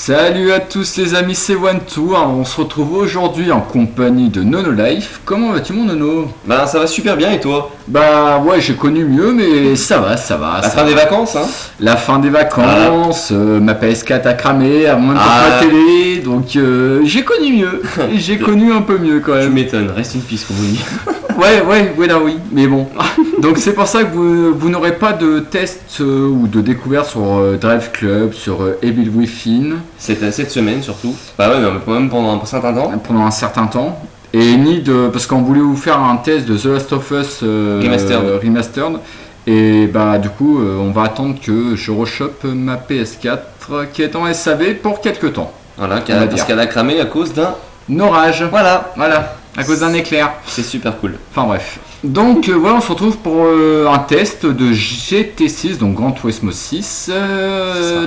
Salut à tous les amis, c'est OneTwo. On se retrouve aujourd'hui en compagnie de Nono Life. Comment vas-tu mon Nono? Bah ça va super bien et toi? Bah ouais, j'ai connu mieux mais ça va. La fin des vacances hein? La fin des vacances, ma PS4 a cramé avant même la télé, donc j'ai connu mieux. J'ai connu un peu mieux quand même. Tu m'étonnes, reste in peace comme vous dit. Oui, mais bon. Donc c'est pour ça que vous n'aurez pas de test ou de découverte sur Drive Club, sur Evil Within. Cette semaine surtout. Bah ouais, mais même pendant un certain temps. Pendant un certain temps. Et ni de... Parce qu'on voulait vous faire un test de The Last of Us Remastered. Et bah du coup, on va attendre que je rechoppe ma PS4 qui est en SAV pour quelques temps. Voilà, parce qu'elle a cramé à cause d'un orage. Voilà. À cause d'un éclair. C'est super cool. Enfin bref. Donc voilà, on se retrouve pour un test de GT6, donc Gran Turismo 6.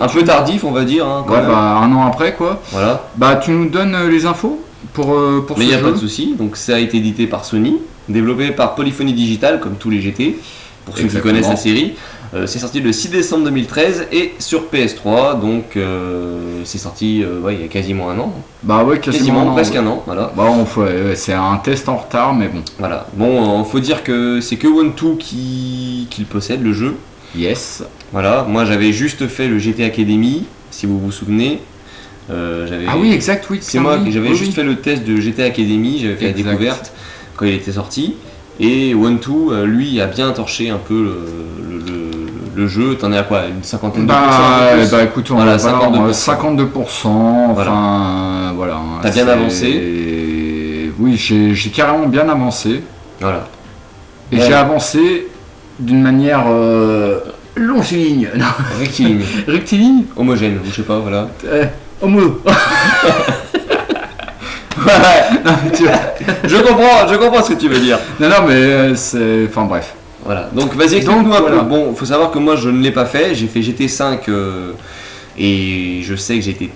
Un peu tardif, on va dire. Hein, ouais, bah un an après quoi. Voilà. Bah tu nous donnes les infos pour mais ce il n'y a jeu. pas de souci. Donc ça a été édité par Sony, développé par Polyphony Digital, comme tous les GT, pour ceux qui connaissent la série. C'est sorti le 6 décembre 2013 et sur PS3, donc c'est sorti il y a quasiment un an. Bah ouais, quasiment presque un an, voilà. Bah c'est un test en retard, mais bon. Voilà, bon, faut dire que c'est que OneTwo qui le possède, le jeu. Yes. Voilà, moi j'avais juste fait le GT Academy, si vous vous souvenez. Ah oui, exact, oui. C'est moi qui j'avais juste fait le test de GT Academy, j'avais fait la découverte quand il était sorti. Et OneTwo, lui, a bien torché un peu le jeu. T'en es à quoi? Une cinquantaine de pourcents? Bah écoute, on voilà, 52%. Enfin, voilà. T'as bien avancé? Oui, j'ai carrément bien avancé. Voilà. Et j'ai avancé d'une manière longiligne. Non. Rectiligne. Rectiligne? Homogène, je sais pas, voilà. Homo. Non, je comprends ce que tu veux dire. Non, mais c'est... Enfin bref. Voilà, donc vas-y explique-nous un peu. Bon, faut savoir que moi je ne l'ai pas fait, j'ai fait GT5 et je sais que j'ai été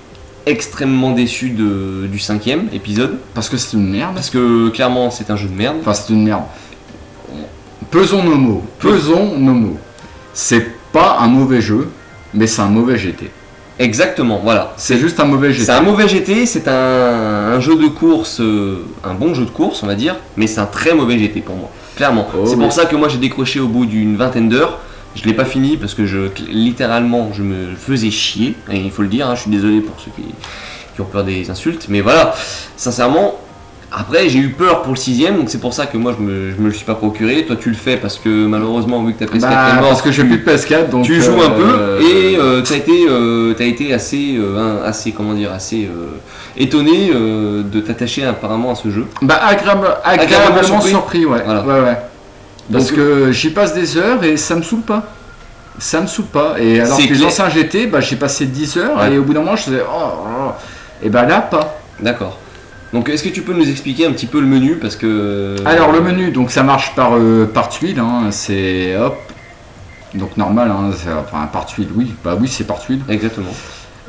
extrêmement déçu du 5ème épisode. Parce que c'est une merde. Parce que clairement c'est un jeu de merde. Enfin c'est une merde. Pesons nos mots. C'est pas un mauvais jeu, mais c'est un mauvais GT. Exactement, voilà. C'est juste un mauvais GT. C'est un mauvais GT, c'est un jeu de course, un bon jeu de course on va dire, mais c'est un très mauvais GT pour moi, clairement. C'est pour ça que moi j'ai décroché au bout d'une vingtaine d'heures. Je l'ai pas fini parce que littéralement je me faisais chier, et il faut le dire, hein, je suis désolé pour ceux qui ont peur des insultes, mais voilà, sincèrement. Après j'ai eu peur pour le 6ème, donc c'est pour ça que moi je me le suis pas procuré. Toi tu le fais parce que malheureusement vu que ta PS4 est morte, parce que j'ai plus de PS4, donc tu joues un peu et t'as été assez étonné de t'attacher apparemment à ce jeu. Bah agréablement surpris, ouais. Voilà. Ouais. Parce que j'y passe des heures et ça me saoule pas. Et alors que les anciens GT, bah j'ai passé 10 heures et au bout d'un moment je faisais et bah là pas. D'accord. Donc est-ce que tu peux nous expliquer un petit peu le menu parce que... Alors le menu, donc ça marche par tuile, hein, c'est hop, donc normal, hein, par tuile, oui, bah oui c'est par tuile. Exactement.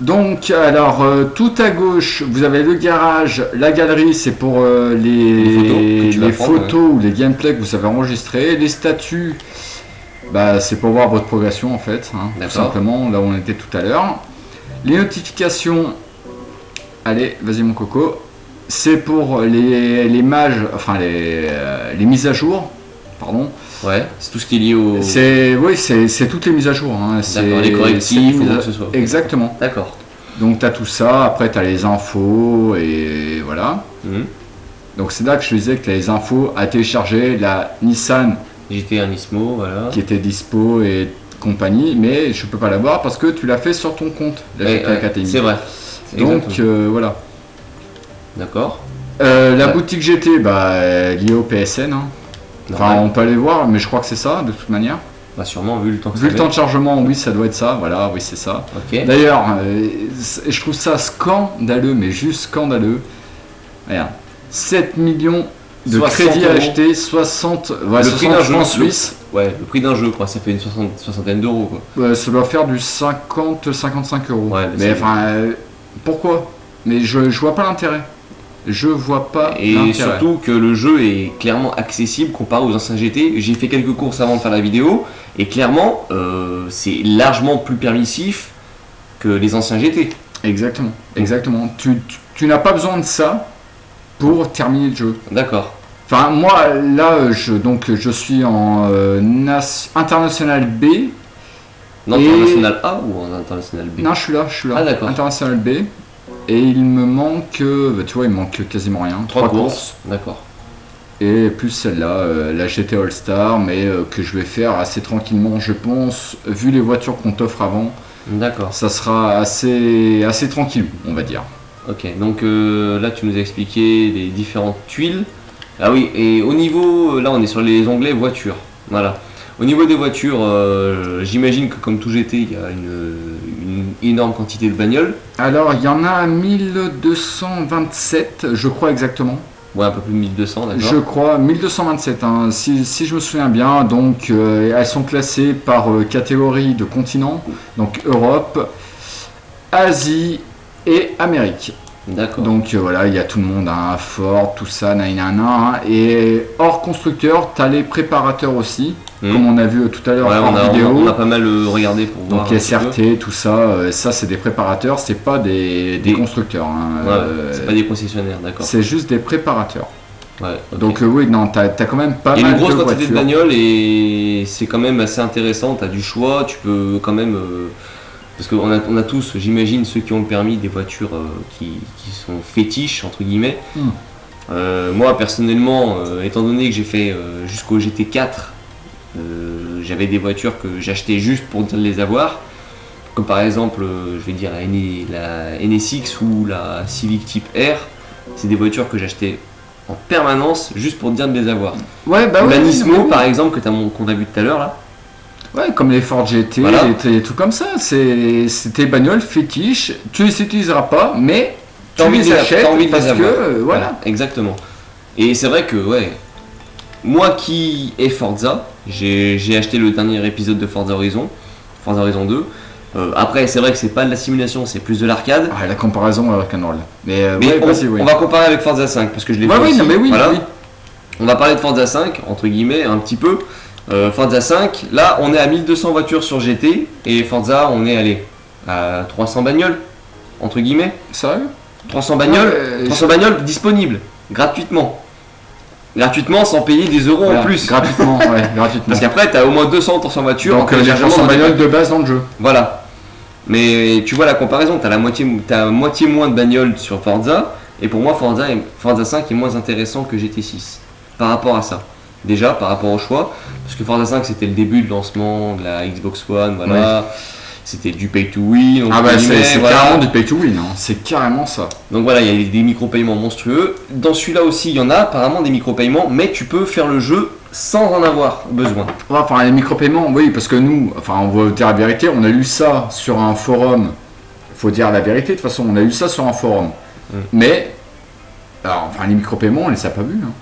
Donc alors tout à gauche vous avez le garage, la galerie c'est pour les photos ou les gameplays que vous avez enregistrés, les statuts, bah c'est pour voir votre progression en fait, hein, tout simplement, là où on était tout à l'heure. Les notifications, allez vas-y mon coco. C'est pour les mages, enfin les mises à jour, pardon. Ouais, c'est tout ce qui est lié au... C'est toutes les mises à jour. Hein. D'accord, les correctifs, ou quoi que ce soit. Exactement. D'accord. Donc tu as tout ça, après tu as les infos et voilà. Donc c'est là que je te disais que tu as les infos à télécharger, la Nissan GT Nismo, voilà. Qui était dispo et compagnie, mais je peux pas l'avoir parce que tu l'as fait sur ton compte, la GT Academy. C'est vrai. Donc voilà. D'accord. La boutique GT, liée au PSN. Hein. Enfin, on peut aller voir, mais je crois que c'est ça, de toute manière. Bah sûrement, vu le temps que le temps de chargement, oui, ça doit être ça. Voilà, oui, c'est ça. Okay. D'ailleurs, je trouve ça scandaleux, mais juste scandaleux. Regarde, 7 millions de crédits à acheter, 60 le prix d'un jeu en Suisse. Ouais, le prix d'un jeu, quoi. Ça fait une soixantaine d'euros, quoi. Ça doit faire du 50-55 euros. Ouais, mais enfin, pourquoi? Mais je vois pas l'intérêt. Je vois pas l'intérêt. Et surtout que le jeu est clairement accessible comparé aux anciens GT. J'ai fait quelques courses avant de faire la vidéo et clairement c'est largement plus permissif que les anciens GT. Exactement. Tu n'as pas besoin de ça pour terminer le jeu. D'accord. Enfin, moi, là, je suis en international B. Non, international A ou en international B? Non, je suis là. Ah, d'accord. International B. Et il me manque, tu vois, il me manque quasiment rien. 3 courses. D'accord. Et plus celle-là, la GT All-Star, mais que je vais faire assez tranquillement, je pense, vu les voitures qu'on t'offre avant. D'accord. Ça sera assez tranquille, on va dire. Ok, donc là tu nous as expliqué les différentes tuiles. Ah oui, et au niveau, là on est sur les onglets voitures. Voilà. Au niveau des voitures, j'imagine que comme tout GT, il y a une énorme quantité de bagnoles. Alors il y en a 1227, je crois exactement. Ouais, un peu plus de 1200, d'accord. Je crois 1227, hein, si je me souviens bien. Donc elles sont classées par catégorie de continent, donc Europe, Asie et Amérique. D'accord. Donc voilà, il y a tout le monde, hein, Ford, tout ça, hein. Et hors constructeur, tu as les préparateurs aussi, comme on a vu tout à l'heure en vidéo. On a pas mal regardé pour voir. Donc SRT, tout ça, ça c'est des préparateurs, c'est pas des constructeurs. Hein, c'est pas des concessionnaires, d'accord. C'est juste des préparateurs. Ouais, okay. Donc oui, non, t'as quand même pas mal de voitures. Il y a une grosse quantité de bagnoles et c'est quand même assez intéressant, t'as du choix, tu peux quand même... parce qu'on a tous, j'imagine, ceux qui ont le permis, des voitures qui sont fétiches, entre guillemets. Moi, personnellement, étant donné que j'ai fait jusqu'au GT4, j'avais des voitures que j'achetais juste pour les avoir. Comme par exemple, je vais dire la NSX ou la Civic Type R. C'est des voitures que j'achetais en permanence juste pour dire de les avoir. Ouais, bah la Nismo, par exemple, qu'on a vu tout à l'heure là. Ouais, comme les Ford GT, voilà. Et tout comme ça. C'est tes bagnoles fétiches. Tu les utiliseras pas, mais tu les achètes parce que voilà. Exactement. Et c'est vrai que moi qui ai Forza, j'ai acheté le dernier épisode de Forza Horizon 2. Après, c'est vrai que c'est pas de la simulation, c'est plus de l'arcade. Ah, la comparaison avec un Mais on va comparer avec Forza 5 parce que je l'ai fait aussi. Voilà. On va parler de Forza 5 entre guillemets un petit peu. Forza 5, là on est à 1200 voitures sur GT et Forza on est à 300 bagnoles entre guillemets. Sérieux ? 300 bagnoles, 300 bagnoles disponibles gratuitement sans payer des euros en plus. Gratuitement. Parce qu'après t'as au moins 200-300 voitures. Donc il y a 300 bagnoles de base dans le jeu. Voilà. Mais tu vois la comparaison, t'as moitié moins de bagnoles sur Forza et pour moi Forza 5 est moins intéressant que GT6 par rapport à ça. Déjà par rapport au choix, parce que Forza 5 c'était le début de lancement de la Xbox One, voilà. C'était du pay to win. Donc c'est carrément du pay to win, hein. C'est carrément ça. Donc voilà, il y a des micro-paiements monstrueux. Dans celui-là aussi, il y en a apparemment des micro-paiements, mais tu peux faire le jeu sans en avoir besoin. Enfin, les micro-paiements, oui, parce que nous, on va dire la vérité, on a lu ça sur un forum. Faut dire la vérité, de toute façon, on a lu ça sur un forum. Mais, les micro-paiements, on les a pas vus. Hein.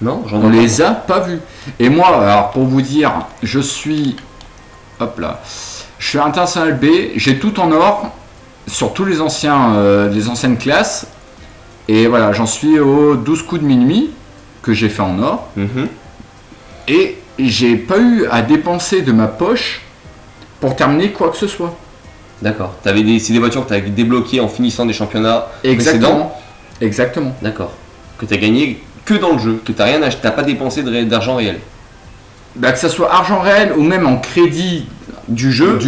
Non, on les a pas vus. Et moi, alors pour vous dire, je suis international B, j'ai tout en or sur tous les anciennes classes. Et voilà, j'en suis aux 12 coups de minuit que j'ai fait en or. Et j'ai pas eu à dépenser de ma poche pour terminer quoi que ce soit. D'accord. C'est des voitures que tu as débloquées en finissant des championnats précédents. Exactement. Exactement. D'accord. Que tu as gagné que dans le jeu, que tu n'as pas dépensé d'argent réel. Que ça soit argent réel ou même en crédit du jeu,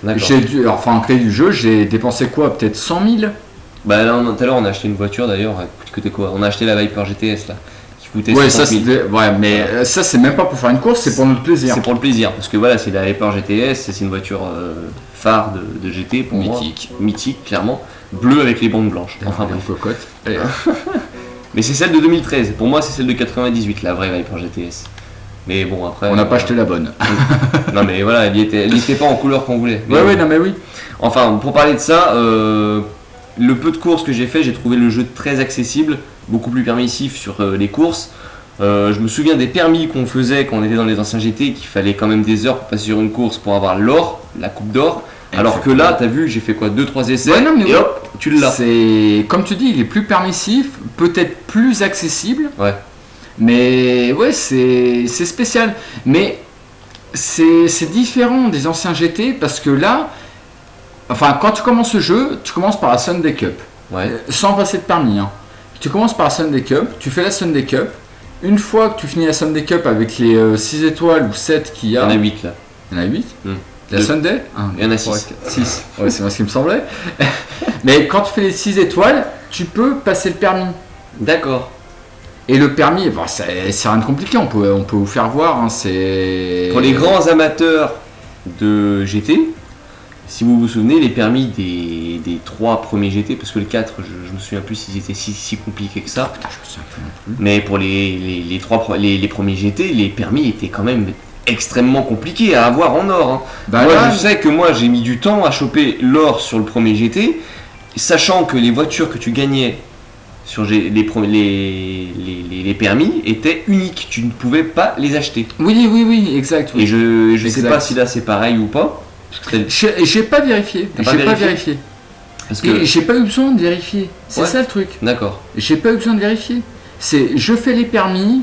en crédit du jeu, j'ai dépensé quoi, peut-être 100 000. Tout à l'heure on a acheté une voiture d'ailleurs, on a acheté la Viper GTS là, qui coûtait 60 000. Ça c'est même pas pour faire une course, c'est pour notre plaisir. C'est pour le plaisir, parce que voilà, c'est la Viper GTS, c'est une voiture phare de GT pour mythique clairement, bleue avec les bandes blanches. Enfin bref. Cocotte. Mais c'est celle de 2013, pour moi c'est celle de 98, la vraie Viper GTS. Mais bon, après. On n'a pas acheté la bonne. Non, mais voilà, elle était pas en couleur qu'on voulait. Oui. Enfin, pour parler de ça, le peu de courses que j'ai fait, j'ai trouvé le jeu très accessible, beaucoup plus permissif sur les courses. Je me souviens des permis qu'on faisait quand on était dans les anciens GT, qu'il fallait quand même des heures pour passer sur une course pour avoir l'or, la coupe d'or. Alors que là, t'as vu, j'ai fait quoi, 2-3 essais et hop, tu l'as. C'est comme tu dis, il est plus permissif, peut-être plus accessible. Ouais. Mais c'est spécial. Mais c'est différent des anciens GT parce que là, Enfin, quand tu commences le jeu, tu commences par la Sunday Cup. Ouais. Sans passer de permis. Hein. Tu commences par la Sunday Cup, tu fais la Sunday Cup. Une fois que tu finis la Sunday Cup avec les 6 étoiles ou 7 qu'il y a. Il y en a 8 là. Il y en a 8 La Sunday Il y en a 6. 6. Ouais, c'est moi ce qui me semblait. Mais quand tu fais les 6 étoiles, tu peux passer le permis. D'accord. Et le permis, bon, c'est rien de compliqué, on peut vous faire voir. Hein, c'est... Pour les grands amateurs de GT, si vous vous souvenez, les permis des 3 premiers GT, parce que le 4, je me souviens plus s'ils étaient si compliqués que ça. Putain, je me souviens plus non plus. Mais pour les premiers GT, les permis étaient quand même extrêmement compliqués à avoir en or. Hein. Bah moi, là, je sais que moi, j'ai mis du temps à choper l'or sur le premier GT, sachant que les voitures que tu gagnais sur les permis étaient uniques. Tu ne pouvais pas les acheter. Oui, exact. Oui. Et je sais Exact. pas si là c'est pareil ou pas. J'ai pas vérifié. T'as pas vérifié Parce que... Et j'ai pas eu besoin de vérifier. C'est ça le truc. D'accord. J'ai pas eu besoin de vérifier. C'est je fais les permis,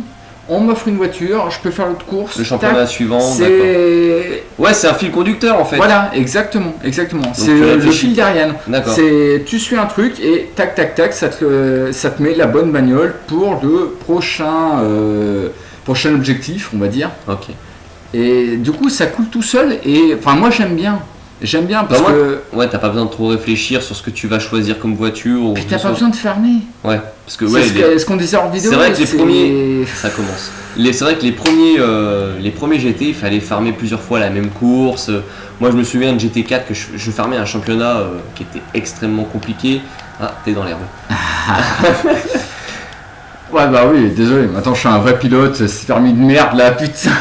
on m'offre une voiture, je peux faire l'autre course. Le championnat suivant, d'accord. C'est... Ouais, c'est un fil conducteur en fait. Voilà, exactement. C'est tu le réfléchis. fil d'Ariane. D'accord. C'est tu suis un truc et tac, ça te met la bonne bagnole pour le prochain objectif, on va dire. Ok. Et du coup, ça coule tout seul. Et enfin, moi, j'aime bien. Parce que. Ouais, t'as pas besoin de trop réfléchir sur ce que tu vas choisir comme voiture. Ou Puis t'as pas besoin de fermer. Ouais, parce que C'est ce qu'on disait en vidéo. C'est vrai que les premiers. Ça commence. C'est vrai que les premiers GT, il fallait farmer plusieurs fois la même course. Moi, je me souviens de GT4 que je farmais un championnat qui était extrêmement compliqué. Ah, t'es dans l'herbe. Ouais, bah oui, désolé. Maintenant, je suis un vrai pilote. C'est permis de merde là, putain.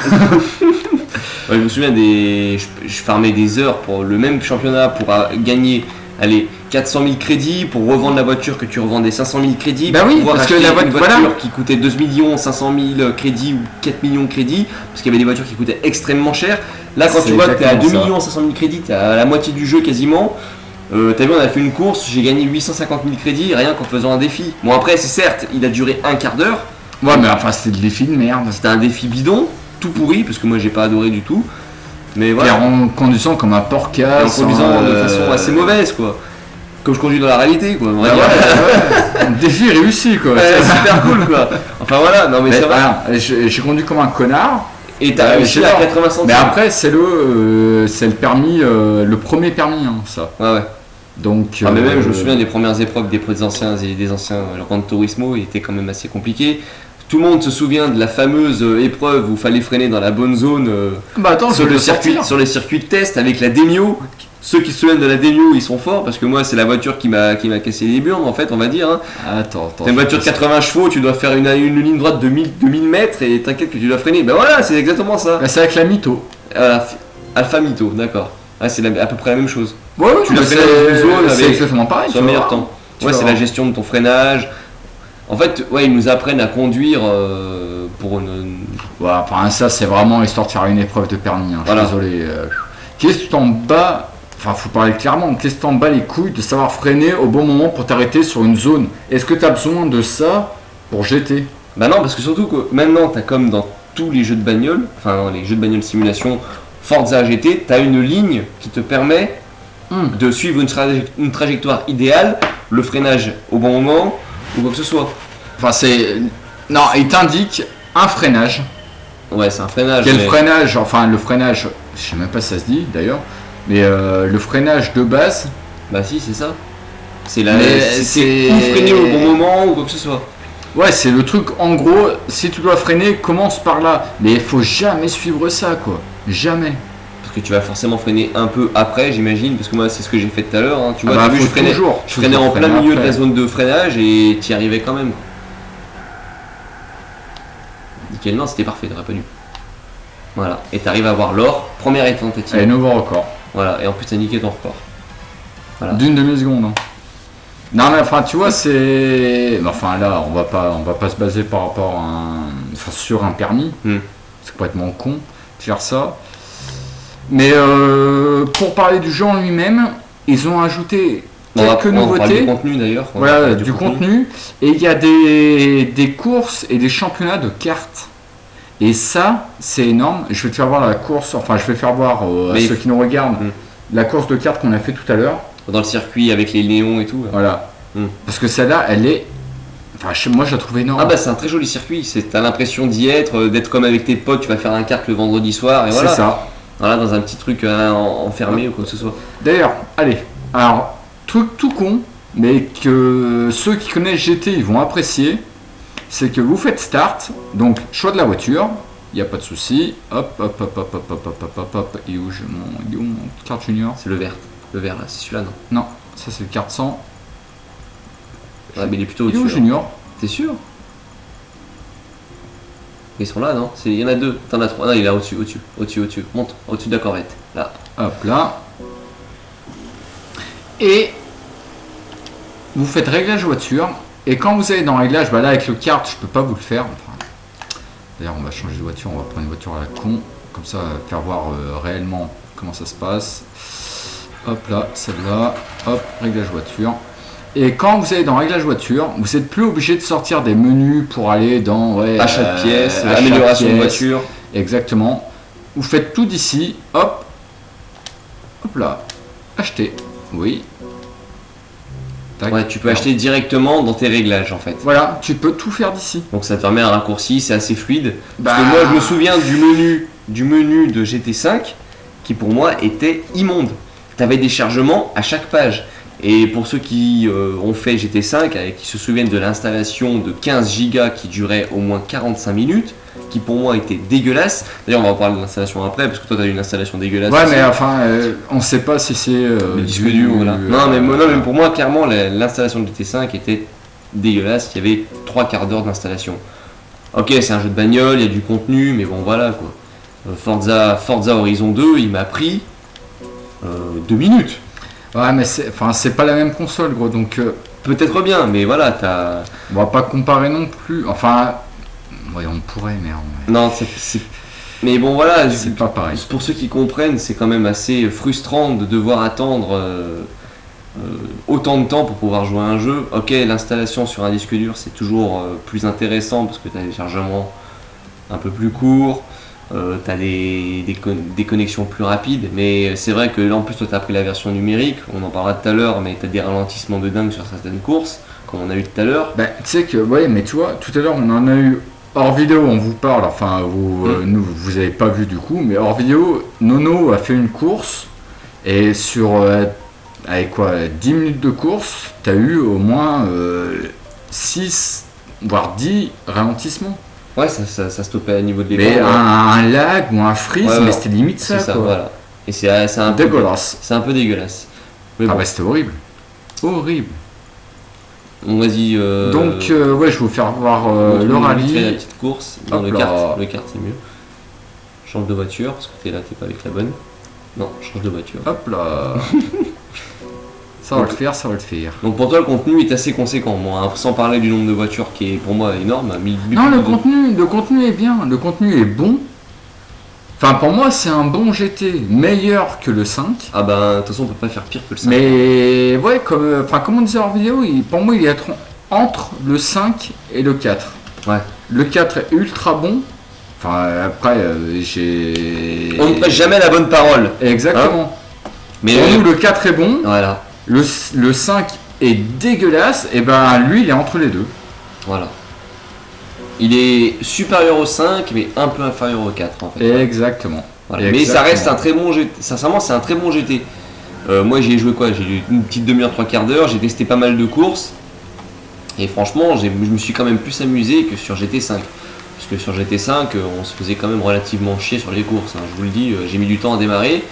Ouais, je me souviens je farmais des heures pour le même championnat pour gagner 400 000 crédits pour revendre la voiture que tu revendais 500 000 crédits. Bah pour oui, pouvoir parce que acheter la une voiture voilà. qui coûtait 2 500 000 crédits ou 4 millions de crédits parce qu'il y avait des voitures qui coûtaient extrêmement cher. Là, quand tu vois que tu es à 2 500 000 crédits, tu es à la moitié du jeu quasiment. T'as vu, on a fait une course, j'ai gagné 850 000 crédits rien qu'en faisant un défi. Bon, après, c'est certes, il a duré un quart d'heure. Ouais, mais enfin, c'était le défi de merde. C'était un défi bidon, tout pourri, parce que moi j'ai pas adoré du tout. Mais voilà. Et en conduisant comme un porcasse. En conduisant de façon assez mauvaise, quoi. Comme je conduis dans la réalité, quoi. Bah ouais. Défi réussi, quoi. Ouais, super cool, quoi. Enfin voilà, non mais c'est vrai. Voilà, j'ai conduit comme un connard. Et t'as réussi à 80 centimes. Mais après, c'est le permis, le premier permis, hein, ça. Ouais. Donc, mais même, je me souviens des premières épreuves des anciens le Gran Turismo, il était quand même assez compliqué. Tout le monde se souvient de la fameuse épreuve où il fallait freiner dans la bonne zone sur les circuits de test avec la Demio. Ceux qui se souviennent de la Demio, ils sont forts parce que moi, c'est la voiture qui m'a cassé les burnes, en fait, on va dire. Hein. Attends. T'as une voiture de 80 chevaux, tu dois faire une ligne droite de 1000 mètres et t'inquiète que tu dois freiner. Ben voilà, c'est exactement ça. Bah, c'est avec la Mito. Alpha Mito, d'accord. Ah, c'est à peu près la même chose. Ouais, tu dois freiner dans une zone c'est exactement pareil. Sur le meilleur temps. Ouais, c'est la gestion de ton freinage. En fait, ouais, ils nous apprennent à conduire pour une. Ouais, enfin, ça, c'est vraiment histoire de faire une épreuve de permis. Hein. Voilà. Je suis désolé. Qu'est-ce que t'en bats. Enfin, faut parler clairement. Qu'est-ce que t'en bats les couilles de savoir freiner au bon moment pour t'arrêter sur une zone? Est-ce que t'as besoin de ça pour GT? Bah non, parce que surtout que maintenant, t'as comme dans tous les jeux de bagnole, enfin dans les jeux de bagnole simulation Forza GT, t'as une ligne qui te permet de suivre une trajectoire idéale, le freinage au bon moment ou quoi que ce soit. Enfin, non, il t'indique un freinage. Ouais, c'est un freinage. Quel freinage? Enfin, le freinage, je sais même pas si ça se dit d'ailleurs, mais le freinage de base. Bah si, c'est ça. C'est ou freiner au bon moment ou quoi que ce soit. Ouais, c'est le truc, en gros, si tu dois freiner, commence par là. Mais il faut jamais suivre ça, quoi. Jamais. Parce que tu vas forcément freiner un peu après, j'imagine, parce que moi c'est ce que j'ai fait tout à l'heure. Hein. Tu vois, bah, je freinais en plein milieu de la zone de freinage et t'y arrivais quand même. Nickel, non, c'était parfait, t'aurais pas dû. Voilà, et t'arrives à avoir l'or, première tentative. Et nouveau record. Voilà, et en plus t'as niqué ton record. Voilà. D'une demi-seconde. Hein. Non mais enfin tu vois c'est. Enfin là on va pas se baser par rapport à sur un permis. C'est complètement con de faire ça. Mais pour parler du jeu en lui-même, ils ont ajouté quelques nouveautés. On parle du contenu d'ailleurs. Voilà, du contenu. Et il y a des courses et des championnats de cartes. Et ça, c'est énorme. Je vais te faire voir la course, enfin je vais faire voir à ceux qui nous regardent la course de cartes qu'on a fait tout à l'heure. Dans le circuit avec les néons et tout. Voilà. Parce que celle-là, elle est... Enfin, moi, je la trouve énorme. Ah bah c'est un très joli circuit. T'as l'impression d'y être, d'être comme avec tes potes. Tu vas faire un kart le vendredi soir et voilà. C'est ça. Voilà, dans un petit truc enfermé ou quoi que ce soit. D'ailleurs, allez. Alors, truc tout con, mais que ceux qui connaissent GT, ils vont apprécier. C'est que vous faites start. Donc, choix de la voiture. Il n'y a pas de souci. Hop, hop, hop, hop, hop, hop, hop, hop, hop. Et où mon kart junior? C'est le vert. Le vert là, c'est celui-là, non? Non, ça c'est le kart 100. Ouais, mais il est plutôt au-dessus. Où junior? T'es sûr? Ils sont là, non? Il y en a deux. T'en as trois. Non, il est là au-dessus, au-dessus. Monte, au-dessus de la Corvette. Là. Hop là. Et vous faites réglage voiture. Et quand vous allez dans réglage, bah là avec le kart, je peux pas vous le faire. Enfin, d'ailleurs, on va changer de voiture. On va prendre une voiture à la con. Comme ça, faire voir réellement comment ça se passe. Hop là, celle-là. Hop, réglage voiture. Et quand vous allez dans réglage voiture, vous n'êtes plus obligé de sortir des menus pour aller dans achat de pièces, amélioration de voiture. Exactement. Vous faites tout d'ici. Hop. Hop là. Acheter. Oui. Tac. Ouais, tu peux acheter directement dans tes réglages en fait. Voilà, tu peux tout faire d'ici. Donc ça te permet un raccourci, c'est assez fluide. Parce que moi je me souviens du menu de GT5 qui pour moi était immonde. Tu avais des chargements à chaque page. Et pour ceux qui ont fait GT5 et qui se souviennent de l'installation de 15 Go qui durait au moins 45 minutes, qui pour moi était dégueulasse. D'ailleurs, on va en parler de l'installation après parce que toi, tu as eu une installation dégueulasse. Ouais, aussi. Mais enfin, on sait pas si c'est le disque dur. Voilà. Non, mais pour moi, clairement, l'installation de GT5 était dégueulasse. Il y avait 3/4 d'heure d'installation. Ok, c'est un jeu de bagnole, il y a du contenu, mais bon, voilà quoi. Forza Horizon 2, il m'a pris 2 minutes. Ouais, mais c'est pas la même console, gros, donc... Peut-être bien, mais voilà, t'as... On va pas comparer non plus, enfin... Ouais, on pourrait, mais... Non, c'est... Mais bon, voilà... C'est pas pareil. Pour ceux qui comprennent, c'est quand même assez frustrant de devoir attendre autant de temps pour pouvoir jouer à un jeu. Ok, l'installation sur un disque dur, c'est toujours plus intéressant, parce que t'as des chargements un peu plus courts. T'as des connexions plus rapides, mais c'est vrai que là en plus toi t'as pris la version numérique, on en parlera tout à l'heure, mais t'as des ralentissements de dingue sur certaines courses, comme on a eu tout à l'heure. Bah tu sais que, ouais, mais tu vois, tout à l'heure on en a eu hors vidéo, on vous parle, enfin nous vous avez pas vu du coup, mais hors vidéo, Nono a fait une course, et sur avec quoi, 10 minutes de course, t'as eu au moins 6, voire 10 ralentissements. Ouais, ça stoppait à niveau de l'écran. Mais un lag ou un freeze, ouais, mais c'était limite ça, quoi. Voilà. Et c'est un peu dégueulasse. C'est un peu dégueulasse. Mais bon. Bah c'était horrible. Horrible. On vas-y. Donc ouais, je vais vous faire voir le rallye. La petite course dans le kart. Le kart c'est mieux. Change de voiture parce que t'es là, t'es pas avec la bonne. Non, change de voiture. Hop là. Ça va le faire. Donc pour toi le contenu est assez conséquent, bon, sans parler du nombre de voitures qui est pour moi énorme. Non, le contenu est bien, le contenu est bon. Enfin pour moi c'est un bon GT, meilleur que le 5. Ah bah de toute façon on peut pas faire pire que le 5. Mais ouais, comme on disait en vidéo, pour moi il est entre le 5 et le 4. Ouais. Le 4 est ultra bon. Enfin après on ne prête jamais la bonne parole. Exactement. Hein, mais pour nous le 4 est bon. Voilà. Le 5 est dégueulasse, et ben lui il est entre les deux. Voilà. Il est supérieur au 5 mais un peu inférieur au 4 en fait. Exactement. Voilà. Mais ça reste un très bon GT. Sincèrement c'est un très bon GT. Moi j'y ai joué quoi? J'ai eu une petite demi-heure, 3/4 d'heure, j'ai testé pas mal de courses. Et franchement je me suis quand même plus amusé que sur GT5. Parce que sur GT5 on se faisait quand même relativement chier sur les courses. Hein. Je vous le dis, j'ai mis du temps à démarrer.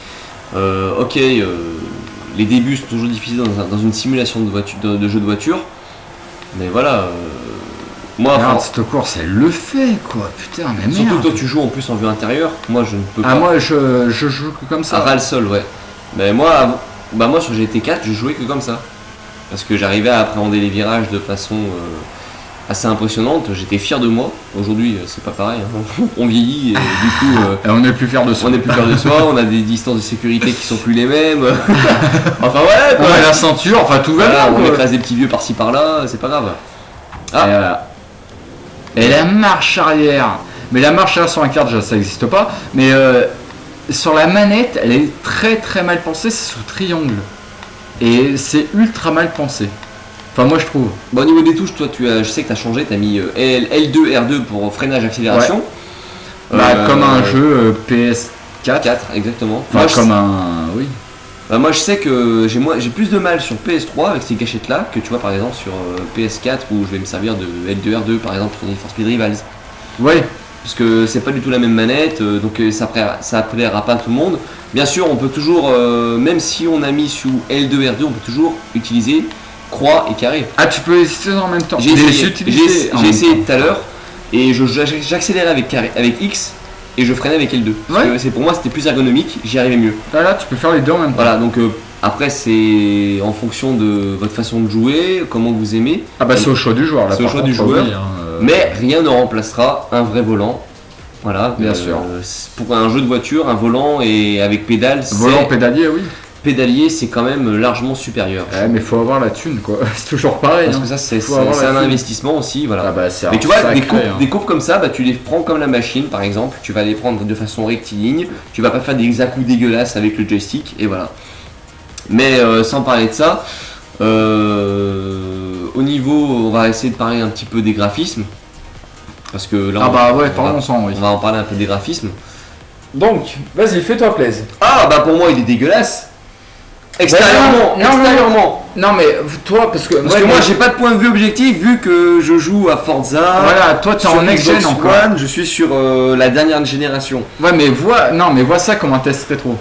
Les débuts sont toujours difficiles dans une simulation de jeu de voiture. Mais voilà. Moi, merde, cette course, elle le fait quoi. Putain, mais merde. Surtout toi, tu joues en plus en vue intérieure. Moi, je ne peux pas. Ah, moi, je joue que comme ça. À ras le sol, ouais. Mais moi sur GT4, je jouais que comme ça. Parce que j'arrivais à appréhender les virages de façon assez impressionnante. J'étais fier de moi. Aujourd'hui, c'est pas pareil. Hein. On vieillit et du coup. On n'est plus fier de soi. On n'est plus fier de soi. On a des distances de sécurité qui sont plus les mêmes. Enfin ouais. On a la ceinture. Enfin tout va bien. On écrase des petits vieux par-ci par-là. C'est pas grave. Ah. Et la marche arrière. Mais la marche arrière sur un kart, ça n'existe pas. Mais sur la manette, elle est très très mal pensée, c'est sous triangle. Et c'est ultra mal pensé. Enfin, moi je trouve. Bon, au niveau des touches, toi, je sais que tu as changé, tu as mis L2, R2 pour freinage, accélération. Ouais. Comme un jeu PS4. 4, exactement. Enfin, comme un. Oui. Bah, moi je sais que j'ai plus de mal sur PS3 avec ces gâchettes là que tu vois par exemple sur PS4 où je vais me servir de L2, R2 par exemple sur Need for Speed Rivals. Ouais. Parce que c'est pas du tout la même manette, donc ça plaira pas à tout le monde. Bien sûr, on peut toujours, même si on a mis sous L2, R2, on peut toujours utiliser croix et carré. Ah, tu peux les utiliser en même temps. J'ai essayé tout à l'heure et j'accélérais avec X et je freinais avec L2. Parce que pour moi c'était plus ergonomique, j'y arrivais mieux. Là, tu peux faire les deux en même temps. Voilà, donc après c'est en fonction de votre façon de jouer, comment vous aimez. Ah bah c'est au choix du joueur là. C'est au choix du joueur. Mais rien ne remplacera un vrai volant. Voilà, bien sûr. Pour un jeu de voiture, un volant et avec pédale. Volant pédalier, oui. Pédalier, c'est quand même largement supérieur. Ouais, mais faut avoir la thune, quoi. C'est toujours pareil. Parce que ça, c'est un investissement aussi, voilà. Ah bah, mais tu vois, des courbes comme ça, bah, tu les prends comme la machine, par exemple. Tu vas les prendre de façon rectiligne. Tu vas pas faire des à-coups dégueulasses avec le joystick, et voilà. Mais sans parler de ça, au niveau, on va essayer de parler un petit peu des graphismes. Parce que là, on va en parler un peu des graphismes. Donc, vas-y, fais-toi plaisir. Ah bah pour moi, il est dégueulasse. Extérieurement. Non mais toi parce que moi j'ai pas de point de vue objectif vu que je joue à Forza. Voilà, toi t'es en next-gen encore. Je suis sur la dernière génération. Ouais mais vois ça comme un test rétro.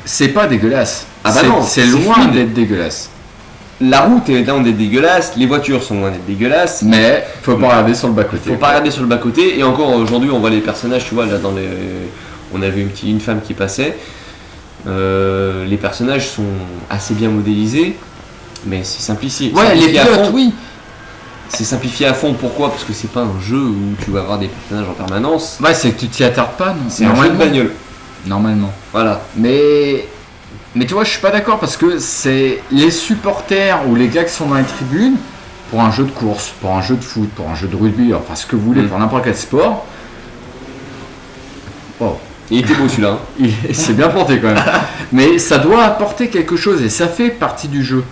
C'est pas dégueulasse. Ah bah non, c'est loin d'être dégueulasse. La route est loin d'être dégueulasse, les voitures sont loin d'être dégueulasses. Mais faut pas regarder sur le bas-côté. Faut pas regarder sur le bas-côté et encore aujourd'hui on voit les personnages, tu vois là on avait une femme qui passait. Les personnages sont assez bien modélisés, mais c'est simplifié. Ouais, les pilotes, oui. C'est simplifié à fond, pourquoi ? Parce que c'est pas un jeu où tu vas avoir des personnages en permanence. Ouais, c'est que tu t'y attardes pas, non ? C'est un jeu de bagnole. Normalement. Voilà. Mais tu vois, je suis pas d'accord parce que c'est les supporters ou les gars qui sont dans les tribunes pour un jeu de course, pour un jeu de foot, pour un jeu de rugby, enfin ce que vous voulez, pour n'importe quel sport. Oh. Il était beau celui-là. Il s'est bien porté quand même. Mais ça doit apporter quelque chose et ça fait partie du jeu.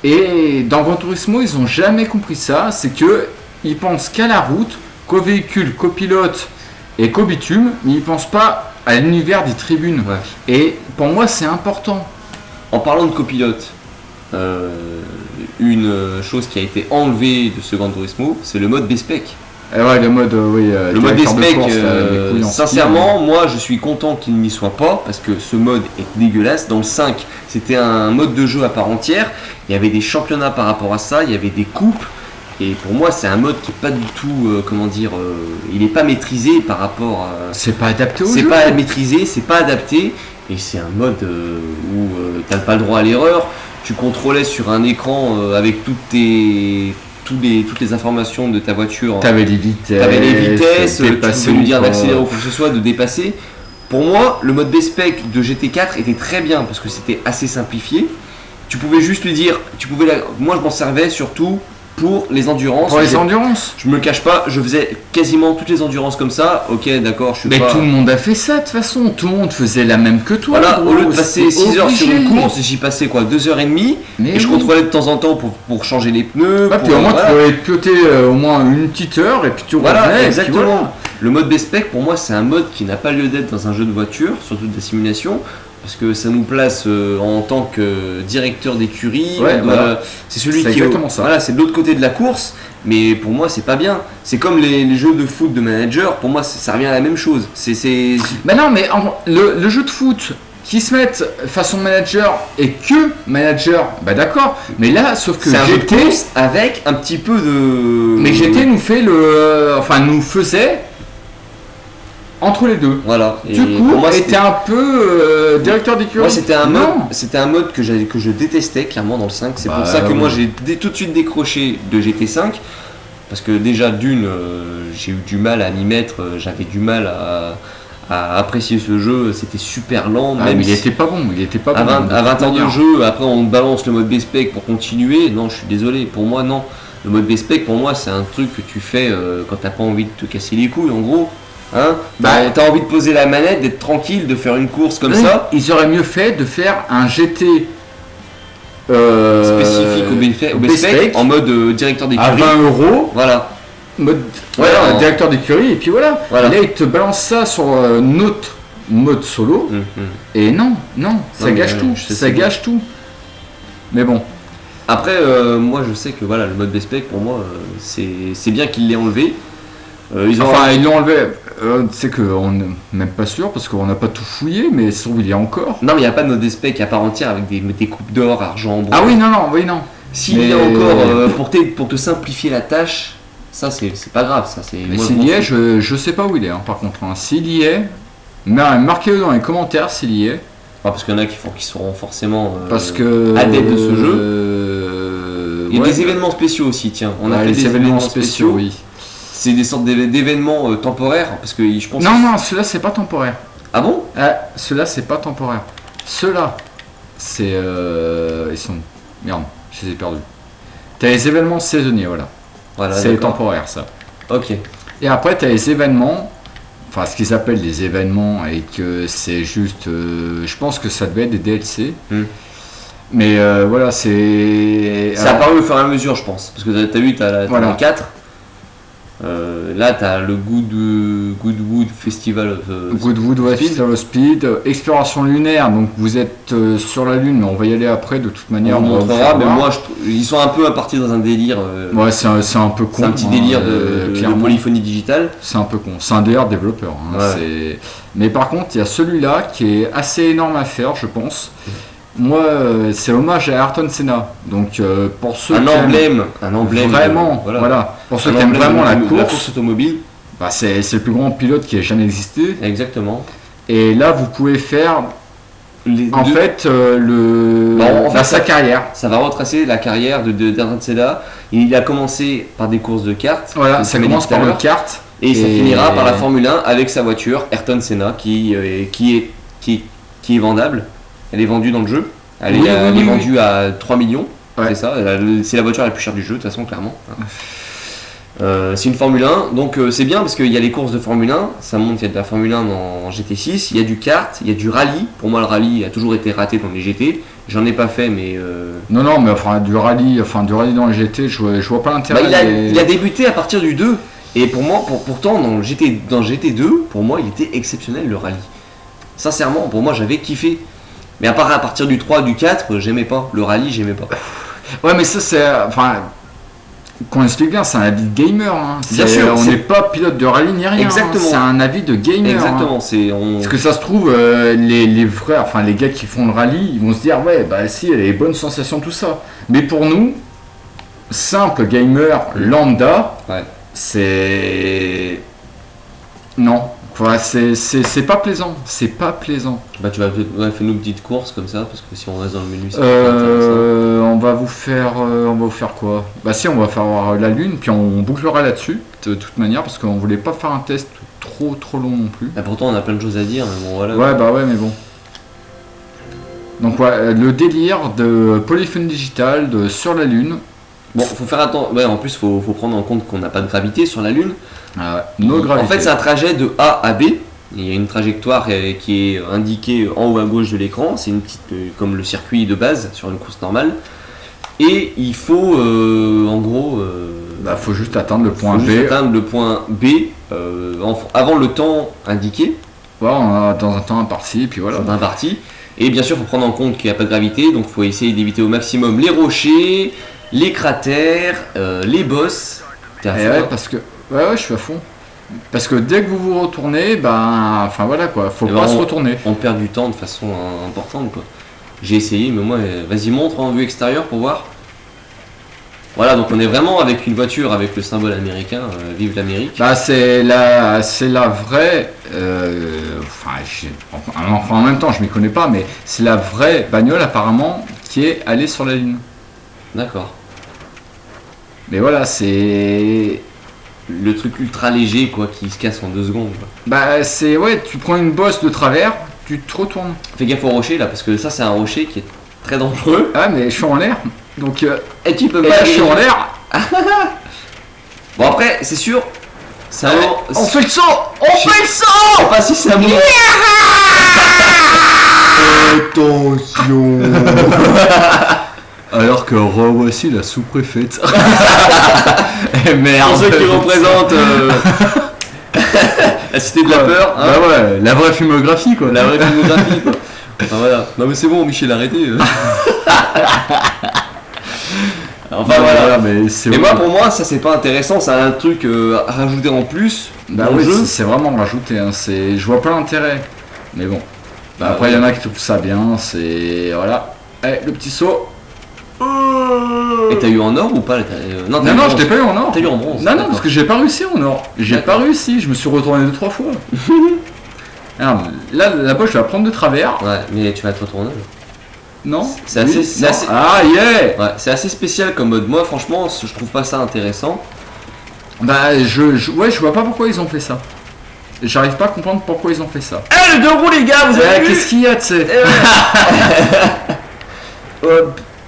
Et dans Gran Turismo, ils n'ont jamais compris ça. C'est que ils pensent qu'à la route, qu'au véhicule, qu'au pilote et qu'au bitume, mais ils pensent pas à l'univers des tribunes. Ouais. Et pour moi, c'est important. En parlant de copilote, une chose qui a été enlevée de ce Gran Turismo, c'est le mode B-Spec. Ouais, le mode, le mode B-Spec, sincèrement, moi je suis content qu'il n'y soit pas parce que ce mode est dégueulasse. Dans le 5, c'était un mode de jeu à part entière. Il y avait des championnats par rapport à ça, il y avait des coupes. Et pour moi, c'est un mode qui n'est pas du tout, il n'est pas maîtrisé par rapport à. C'est pas adapté au jeu. C'est pas maîtrisé, c'est pas adapté. Et c'est un mode où tu n'as pas le droit à l'erreur. Tu contrôlais sur un écran avec toutes les informations de ta voiture. T'avais les vitesses, tu pouvais lui dire d'accélérer ou quoi que ce soit, de dépasser. Pour moi, le mode B-Spec de GT4 était très bien parce que c'était assez simplifié. Tu pouvais juste lui dire, moi je m'en servais surtout pour les endurances. Pour les endurances. Je me cache pas, je faisais quasiment toutes les endurances comme ça. Ok, d'accord, je suis mais pas. Mais tout le monde a fait ça de toute façon. Tout le monde faisait la même que toi. Voilà, au lieu de passer 6 heures sur une course, j'y passais 2h30. Et je contrôlais de temps en temps pour changer les pneus. Puis au moins tu pouvais piloter au moins une petite heure et puis tu revenais. Exactement. Voilà. Le mode B-Spec pour moi c'est un mode qui n'a pas lieu d'être dans un jeu de voiture, surtout de la simulation. Parce que ça nous place en tant que directeur d'écurie. C'est celui qui est ça. Voilà, c'est de l'autre côté de la course. Mais pour moi, c'est pas bien. C'est comme les jeux de foot de manager. Pour moi, ça revient à la même chose. Mais non, mais le jeu de foot qui se mettent façon manager et que manager, bah d'accord. Mais là, sauf que c'est un jeu de course avec un petit peu de. Mais GT nous faisait. Entre les deux. Voilà. Du coup, était un peu directeur d'écurie. Moi, c'était un mode que je détestais clairement dans le 5. C'est pour ça que moi j'ai tout de suite décroché de GT5 parce que déjà j'ai eu du mal à m'y mettre. J'avais du mal à apprécier ce jeu. C'était super lent. Même il était pas bon. À 20 heures de jeu, après on balance le mode B-Spec pour continuer. Non, je suis désolé. Pour moi, non. Le mode B-Spec, pour moi, c'est un truc que tu fais quand t'as pas envie de te casser les couilles, en gros. Hein, t'as envie de poser la manette, d'être tranquille, de faire une course comme ça. Ils auraient mieux fait de faire un GT spécifique au B-Spec en mode directeur d'écurie. À 20 €. Voilà. Mode directeur d'écurie, et puis voilà. Là, ils te balancent ça sur notre mode solo. Et non, ça gâche tout. Ça gâche tout. Mais bon. Après, moi je sais que voilà, le mode B-Spec pour moi, c'est bien qu'ils l'aient enlevé. Ils l'ont enlevé. C'est qu'on n'est même pas sûr parce qu'on n'a pas tout fouillé, mais ça se trouve il y a encore. Non, mais il n'y a pas de mode B-Spec à part entière avec des coupes d'or, argent, bronze. Ah oui, non. S'il y a encore, pour te simplifier la tâche, ça c'est pas grave. Ça, mais s'il y est, je sais pas où il est par contre. S'il y est, marquez-le dans les commentaires s'il y est. Parce qu'il y en a qui seront forcément adeptes de ce jeu. Il y a des événements spéciaux aussi, tiens. On a fait des événements spéciaux, oui. C'est des sortes d'événements temporaires parce que je pense. Non, ceux-là c'est pas temporaire. Ah bon? Ceux-là c'est pas temporaire. Ceux-là, c'est ils sont merde, je les ai perdus. T'as les événements saisonniers, voilà c'est temporaire ça. Ok. Et après t'as les événements, enfin ce qu'ils appellent des événements et que c'est juste, je pense que ça devait être des DLC. Mais voilà, c'est. Ça a apparu au fur et à mesure, je pense. Parce que t'as vu, t'as le 4. Là, t'as le Goodwood Festival of Speed, exploration lunaire. Donc vous êtes sur la Lune, mais on va y aller après de toute manière. On montrera, mais moi, ils sont un peu partis dans un délire. Ouais, c'est un peu con. C'est un petit délire de polyphonie digitale. C'est un peu con. C'est un délire développeur. Ouais. Mais par contre, il y a celui-là qui est assez énorme à faire, je pense. Moi, c'est hommage à Ayrton Senna. Donc, pour ceux un emblème vraiment, voilà. Pour ceux qui aiment vraiment la course automobile, c'est le plus grand pilote qui ait jamais existé. Exactement. Et là, vous pouvez faire sa carrière. Ça va retracer la carrière d'Ayrton Senna. Il a commencé par des courses de karts. Voilà, ça commence par le kart. Et ça finira par la Formule 1 avec sa voiture Ayrton Senna qui est vendable. Elle est vendue dans le jeu. Elle est vendue à 3 millions. Ouais. C'est ça. C'est la voiture la plus chère du jeu, de toute façon, clairement. C'est une Formule 1. Donc c'est bien parce qu'il y a les courses de Formule 1. Ça monte, il y a de la Formule 1 en GT6. Il y a du kart, il y a du rallye. Pour moi, le rallye a toujours été raté dans les GT. J'en ai pas fait, mais. Non, mais du rallye dans les GT, je vois pas l'intérêt. Il a débuté à partir du 2. Et pour moi, pourtant, dans GT2, pour moi, il était exceptionnel le rallye. Sincèrement, pour moi, j'avais kiffé. Mais à partir du 3, du 4, j'aimais pas. Le rallye, j'aimais pas. Ouais, mais ça, c'est. Qu'on explique bien, c'est un avis de gamer. Bien sûr. On n'est pas pilote de rallye ni rien. Exactement. C'est un avis de gamer. Exactement. Parce que ça se trouve, les vrais, les gars qui font le rallye, ils vont se dire, ouais, si, il y a les bonnes sensations, tout ça. Mais pour nous, simple gamer lambda, c'est. Non. C'est pas plaisant, Tu vas faire nous une petite course comme ça, parce que si on reste dans le menu, on va vous faire quoi? Si, on va faire la Lune, puis on bouclera là-dessus, de toute manière, parce qu'on voulait pas faire un test trop long non plus. Pourtant, on a plein de choses à dire, mais bon, voilà. Ouais, mais bon. Donc, le délire de polyphone digital sur la Lune. Bon, faut faire attention. En plus, faut prendre en compte qu'on n'a pas de gravité sur la Lune. En fait, c'est un trajet de A à B. Il y a une trajectoire qui est indiquée en haut à gauche de l'écran. C'est une petite, comme le circuit de base sur une course normale. Et il faut, en gros, faut juste atteindre le point B. Avant le temps indiqué. On a dans un temps imparti, et puis voilà. Et bien sûr, il faut prendre en compte qu'il n'y a pas de gravité, donc il faut essayer d'éviter au maximum les rochers, les cratères, les bosses. Parce que je suis à fond. Parce que dès que vous vous retournez, faut pas se retourner. On perd du temps de façon importante, quoi. J'ai essayé, mais moi, vas-y, montre en vue extérieure pour voir. Voilà, donc on est vraiment avec une voiture avec le symbole américain, vive l'Amérique. C'est la vraie. En même temps, je m'y connais pas, mais c'est la vraie bagnole apparemment qui est allée sur la Lune. D'accord. Mais voilà, c'est le truc ultra léger, quoi, qui se casse en 2 secondes. Quoi. Tu prends une bosse de travers, tu te retournes. Fais gaffe au rocher là, parce que ça c'est un rocher qui est très dangereux. Ah, mais je suis en l'air, donc. Et tu peux pas. Je suis en l'air. Bon, après, c'est sûr, C'est un moment. On fait le saut. On fait le saut. Je sais pas si c'est un moment. Attention. Alors que revoici la sous-préfète. Merde. Pour ceux qui représentent la cité de la peur. Hein. Bah ouais, la vraie filmographie quoi. La vraie filmographie quoi. Enfin, voilà. Non mais c'est bon, Michel, arrêtez. Enfin voilà. Mais et moi pour moi ça c'est pas intéressant, c'est un truc à rajouter en plus. Bah oui, c'est vraiment rajouté. Hein. Je vois pas l'intérêt. Mais bon. Bah, après il y en a qui trouvent ça bien. C'est voilà. Allez, le petit saut. Et t'as eu en or ou pas Non, je t'ai pas eu en or. T'as eu en bronze. Non, parce que j'ai pas réussi en or. J'ai pas réussi, je me suis retourné 2-3 fois. Alors, là-bas, je vais la prendre de travers. Ouais, mais tu vas te retourner. Non. C'est assez. Ah, yeah. Ouais, c'est assez spécial comme mode. Moi, franchement, je trouve pas ça intéressant. Bah, je vois pas pourquoi ils ont fait ça. J'arrive pas à comprendre pourquoi ils ont fait ça. Eh, le 2 roues, les gars, vous avez vu? Qu'est-ce qu'il y a, tu sais?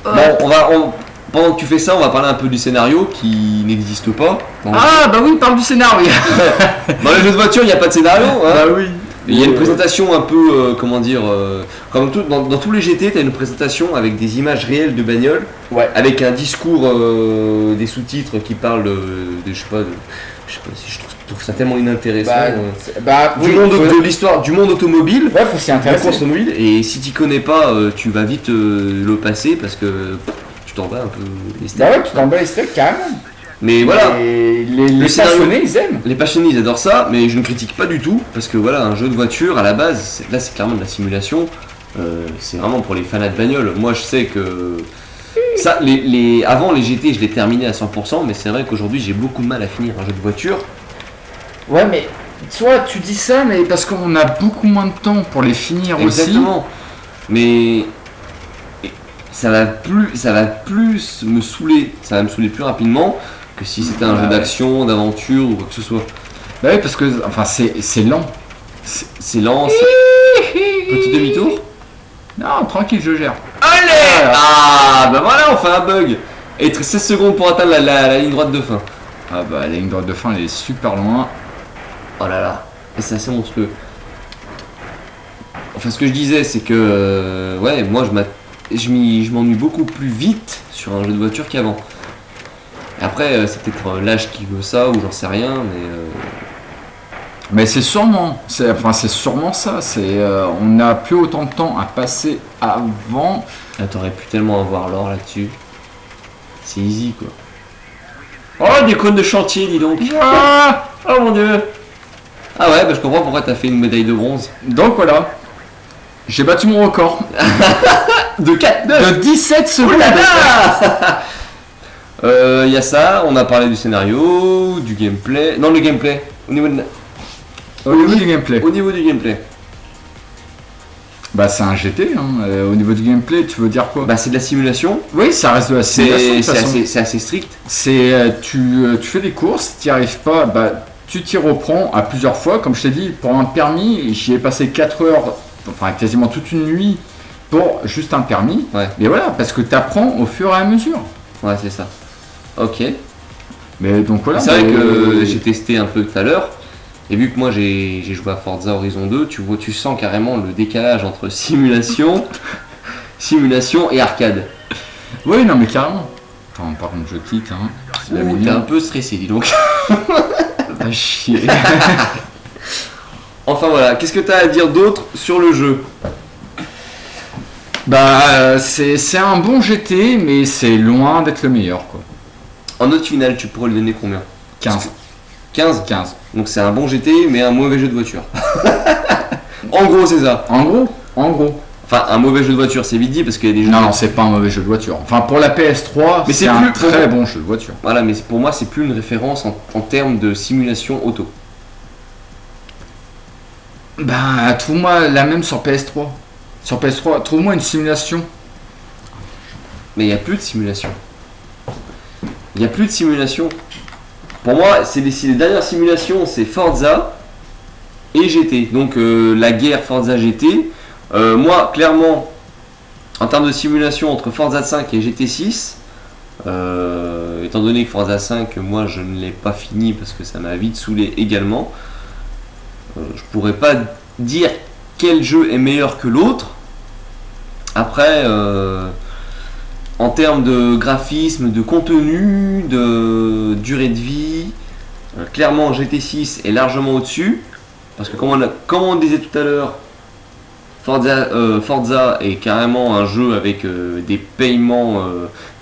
Bon, pendant que tu fais ça, on va parler un peu du scénario qui n'existe pas. Bah oui, parle du scénario. Dans les jeux de voiture, il n'y a pas de scénario. Hein. Bah oui. Il y a une présentation un peu, comme dans tous les GT, tu as une présentation avec des images réelles de bagnoles, avec un discours, des sous-titres qui parlent je sais pas si je trouve ça tellement inintéressant. De l'histoire du monde automobile. Ouais, faut s'y intéresser. Automobile, et si tu connais pas, tu vas vite le passer parce que tu t'en bats un peu les steaks. Bah ouais, tu t'en bats les steaks carrément. Mais voilà, les passionnés ils aiment. Les passionnés ils adorent ça, mais je ne critique pas du tout parce que voilà, un jeu de voiture à la base, là c'est clairement de la simulation. C'est vraiment pour les fanats de bagnole. Moi je sais que ça, avant les GT je l'ai terminé à 100%, mais c'est vrai qu'aujourd'hui j'ai beaucoup de mal à finir un jeu de voiture. Ouais, mais toi tu dis ça, mais parce qu'on a beaucoup moins de temps pour les finir. Exactement. Aussi. Mais ça va plus me saouler, ça va me saouler plus rapidement que si c'était un jeu d'action, d'aventure ou quoi que ce soit. Bah oui, parce que enfin c'est lent. C'est lent, petit demi-tour. Non, tranquille, je gère. Allez. Ah bah voilà, on fait un bug. Et 16 secondes pour atteindre la ligne droite de fin. Ah bah la ligne droite de fin elle est super loin. Oh là là, et c'est assez monstrueux. Enfin ce que je disais c'est que ouais, moi je m'ennuie beaucoup plus vite sur un jeu de voiture qu'avant. Après c'est peut-être l'âge qui veut ça ou j'en sais rien, mais c'est sûrement ça. On n'a plus autant de temps à passer avant. Ah, t'aurais pu tellement avoir l'or là-dessus. C'est easy quoi. Oh, des cônes de chantier, dis donc. Oh mon dieu. Ah ouais, bah je comprends pourquoi t'as fait une médaille de bronze. Donc voilà. J'ai battu mon record. de 17 secondes. Il y a ça, on a parlé du scénario, du gameplay. Non, le gameplay. Au niveau du gameplay. Au niveau du gameplay. Bah c'est un GT, hein. Au niveau du gameplay, tu veux dire quoi? Bah c'est de la simulation. Oui, ça reste de la simulation. C'est assez strict. Tu fais des courses, tu n'y arrives pas, bah tu t'y reprends à plusieurs fois. Comme je t'ai dit, pour un permis, j'y ai passé 4 heures, enfin quasiment toute une nuit pour juste un permis. Ouais. Mais voilà, parce que tu apprends au fur et à mesure. Ouais, c'est ça. Ok. Mais donc voilà. C'est vrai que j'ai testé un peu tout à l'heure. Et vu que moi j'ai joué à Forza Horizon 2, tu sens carrément le décalage entre simulation et arcade. Oui, non mais carrément. Attends, par contre je quitte. Hein. T'es un peu stressé, dis donc. T'as chier. Enfin voilà, qu'est-ce que t'as à dire d'autre sur le jeu? Bah c'est un bon GT, mais c'est loin d'être le meilleur quoi. En note finale, tu pourrais lui donner combien? 15. 15. Donc c'est un bon GT mais un mauvais jeu de voiture. En gros c'est ça. En gros. Enfin un mauvais jeu de voiture, c'est vite dit parce qu'il y a des jeux. Non, c'est pas un mauvais jeu de voiture. Enfin pour la PS3, mais c'est un très bon jeu de voiture. Voilà, mais pour moi c'est plus une référence en termes de simulation auto. Bah trouve-moi la même sur PS3. Sur PS3, trouve-moi une simulation. Mais il n'y a plus de simulation. Pour moi, les dernières simulations, c'est Forza et GT. Donc la guerre Forza GT. Moi, clairement, en termes de simulation entre Forza 5 et GT 6, Étant donné que Forza 5, moi je ne l'ai pas fini parce que ça m'a vite saoulé également, je pourrais pas dire quel jeu est meilleur que l'autre. Après, en termes de graphisme, de contenu, de durée de vie, clairement GT6 est largement au-dessus. Parce que comme on disait tout à l'heure, Forza est carrément un jeu avec des paiements,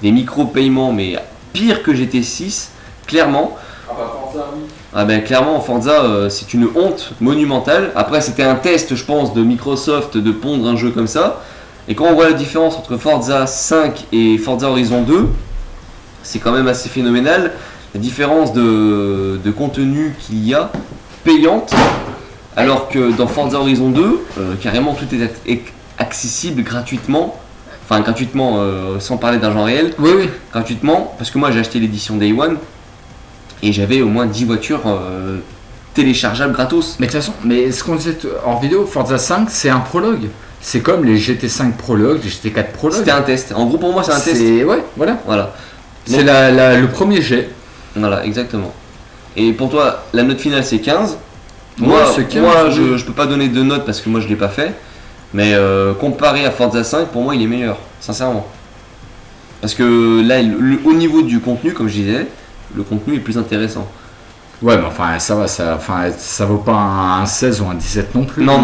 des micro-paiements, mais pire que GT6, clairement. Ah bah Forza, oui. Ah ben clairement Forza c'est une honte monumentale. Après c'était un test je pense de Microsoft de pondre un jeu comme ça. Et quand on voit la différence entre Forza 5 et Forza Horizon 2, c'est quand même assez phénoménal. La différence de contenu qu'il y a payante. Alors que dans Forza Horizon 2, carrément tout est accessible gratuitement. Enfin gratuitement sans parler d'argent réel. Oui. Gratuitement. Parce que moi j'ai acheté l'édition Day One. Et j'avais au moins 10 voitures téléchargeables gratos. Mais de toute façon, ce qu'on disait hors vidéo, Forza 5 c'est un prologue. C'est comme les GT5 prologue, les GT4 prologue. C'était un test. En gros pour moi c'est un test. Ouais, voilà. C'est Donc, le premier jet. Voilà, exactement. Et pour toi, la note finale c'est 15. Ouais, Moi, c'est 15, moi je peux pas donner de note parce que moi je l'ai pas fait. Mais comparé à Forza 5, pour moi il est meilleur, sincèrement. Parce que là, au niveau du contenu, comme je disais, le contenu est plus intéressant. Ouais, mais enfin, ça va, ça vaut pas un 16 ou un 17 non plus. Non.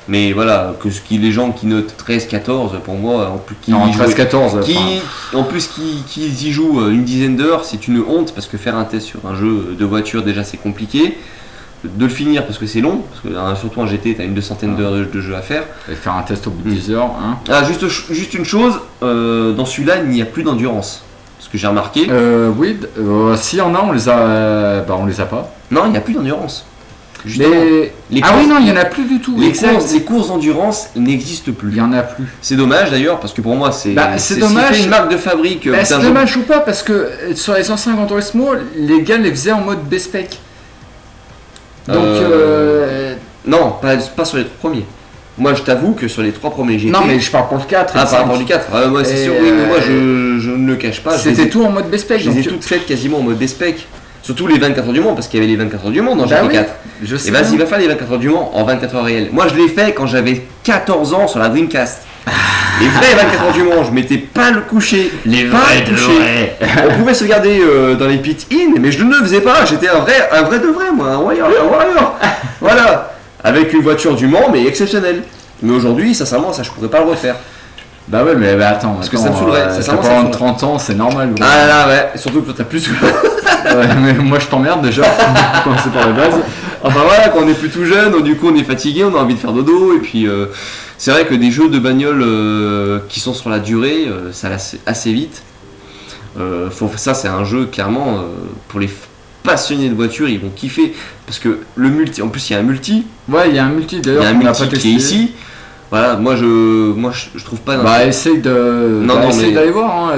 Mais voilà, les gens qui notent 13, 14, pour moi, en plus, non, 13, 14. En plus, qui y jouent une dizaine d'heures, c'est une honte parce que faire un test sur un jeu de voiture, déjà c'est compliqué. De le finir parce que c'est long, parce que surtout en GT, t'as une 200aine d'heures de jeu à faire. Et faire un test au bout de 10 heures. Hein. Ah, juste une chose, dans celui-là, il n'y a plus d'endurance. Ce que j'ai remarqué. Oui, si on a, on les a. On les a pas. Non, il n'y a plus d'endurance. Oui, non, il n'y en a plus du tout. Les courses d'endurance n'existent plus. Il n'y en a plus. C'est dommage d'ailleurs, parce que pour moi, c'est dommage. une marque de fabrique. C'est dommage ou pas, parce que sur les anciens Gran Turismo, les gars les faisaient en mode B-Spec. Donc. Non, pas sur les 3 premiers. Moi, je t'avoue que sur les 3 premiers GT. Non, mais je parle pour le 4. Ah, par rapport du 4. Moi, c'est sûr, oui, mais moi, je ne le cache pas. C'était tout en mode B-Spec. Je les ai toutes faites quasiment en mode B-Spec. Surtout les 24 heures du Mans, parce qu'il y avait les 24 heures du Mans dans GT4. Oui, je sais. Et vas-y, va faire les 24 heures du Mans en 24 heures réelles. Moi, je l'ai fait quand j'avais 14 ans sur la Dreamcast. Les vrais 24 heures du Mans, je m'étais pas le couché. Les vrais de vrai. On pouvait se garder dans les pit-in, mais je ne le faisais pas. J'étais un vrai de vrai, moi, un warrior. Voilà. Avec une voiture du Mans, mais exceptionnelle. Mais aujourd'hui, sincèrement, ça, je pourrais pas le refaire. Bah ouais, mais attends, parce que ça me saoulerait. T'as pas 30 ans, c'est normal. Ouais. Ah là, ouais. Surtout que toi, t'as plus. Ouais, mais moi, je t'emmerde déjà. Commencer par la base. Enfin voilà, quand on est plus tout jeune, du coup, on est fatigué, on a envie de faire dodo, et puis c'est vrai que des jeux de bagnole qui sont sur la durée, ça lasse assez vite. Ça, c'est un jeu clairement pour les passionnés de voiture, ils vont kiffer parce que le multi, en plus il y a un multi. Ouais, il y a un multi d'ailleurs. Il y a un multi qui est ici. Voilà, moi je trouve pas. Essaye d'aller voir. Hein,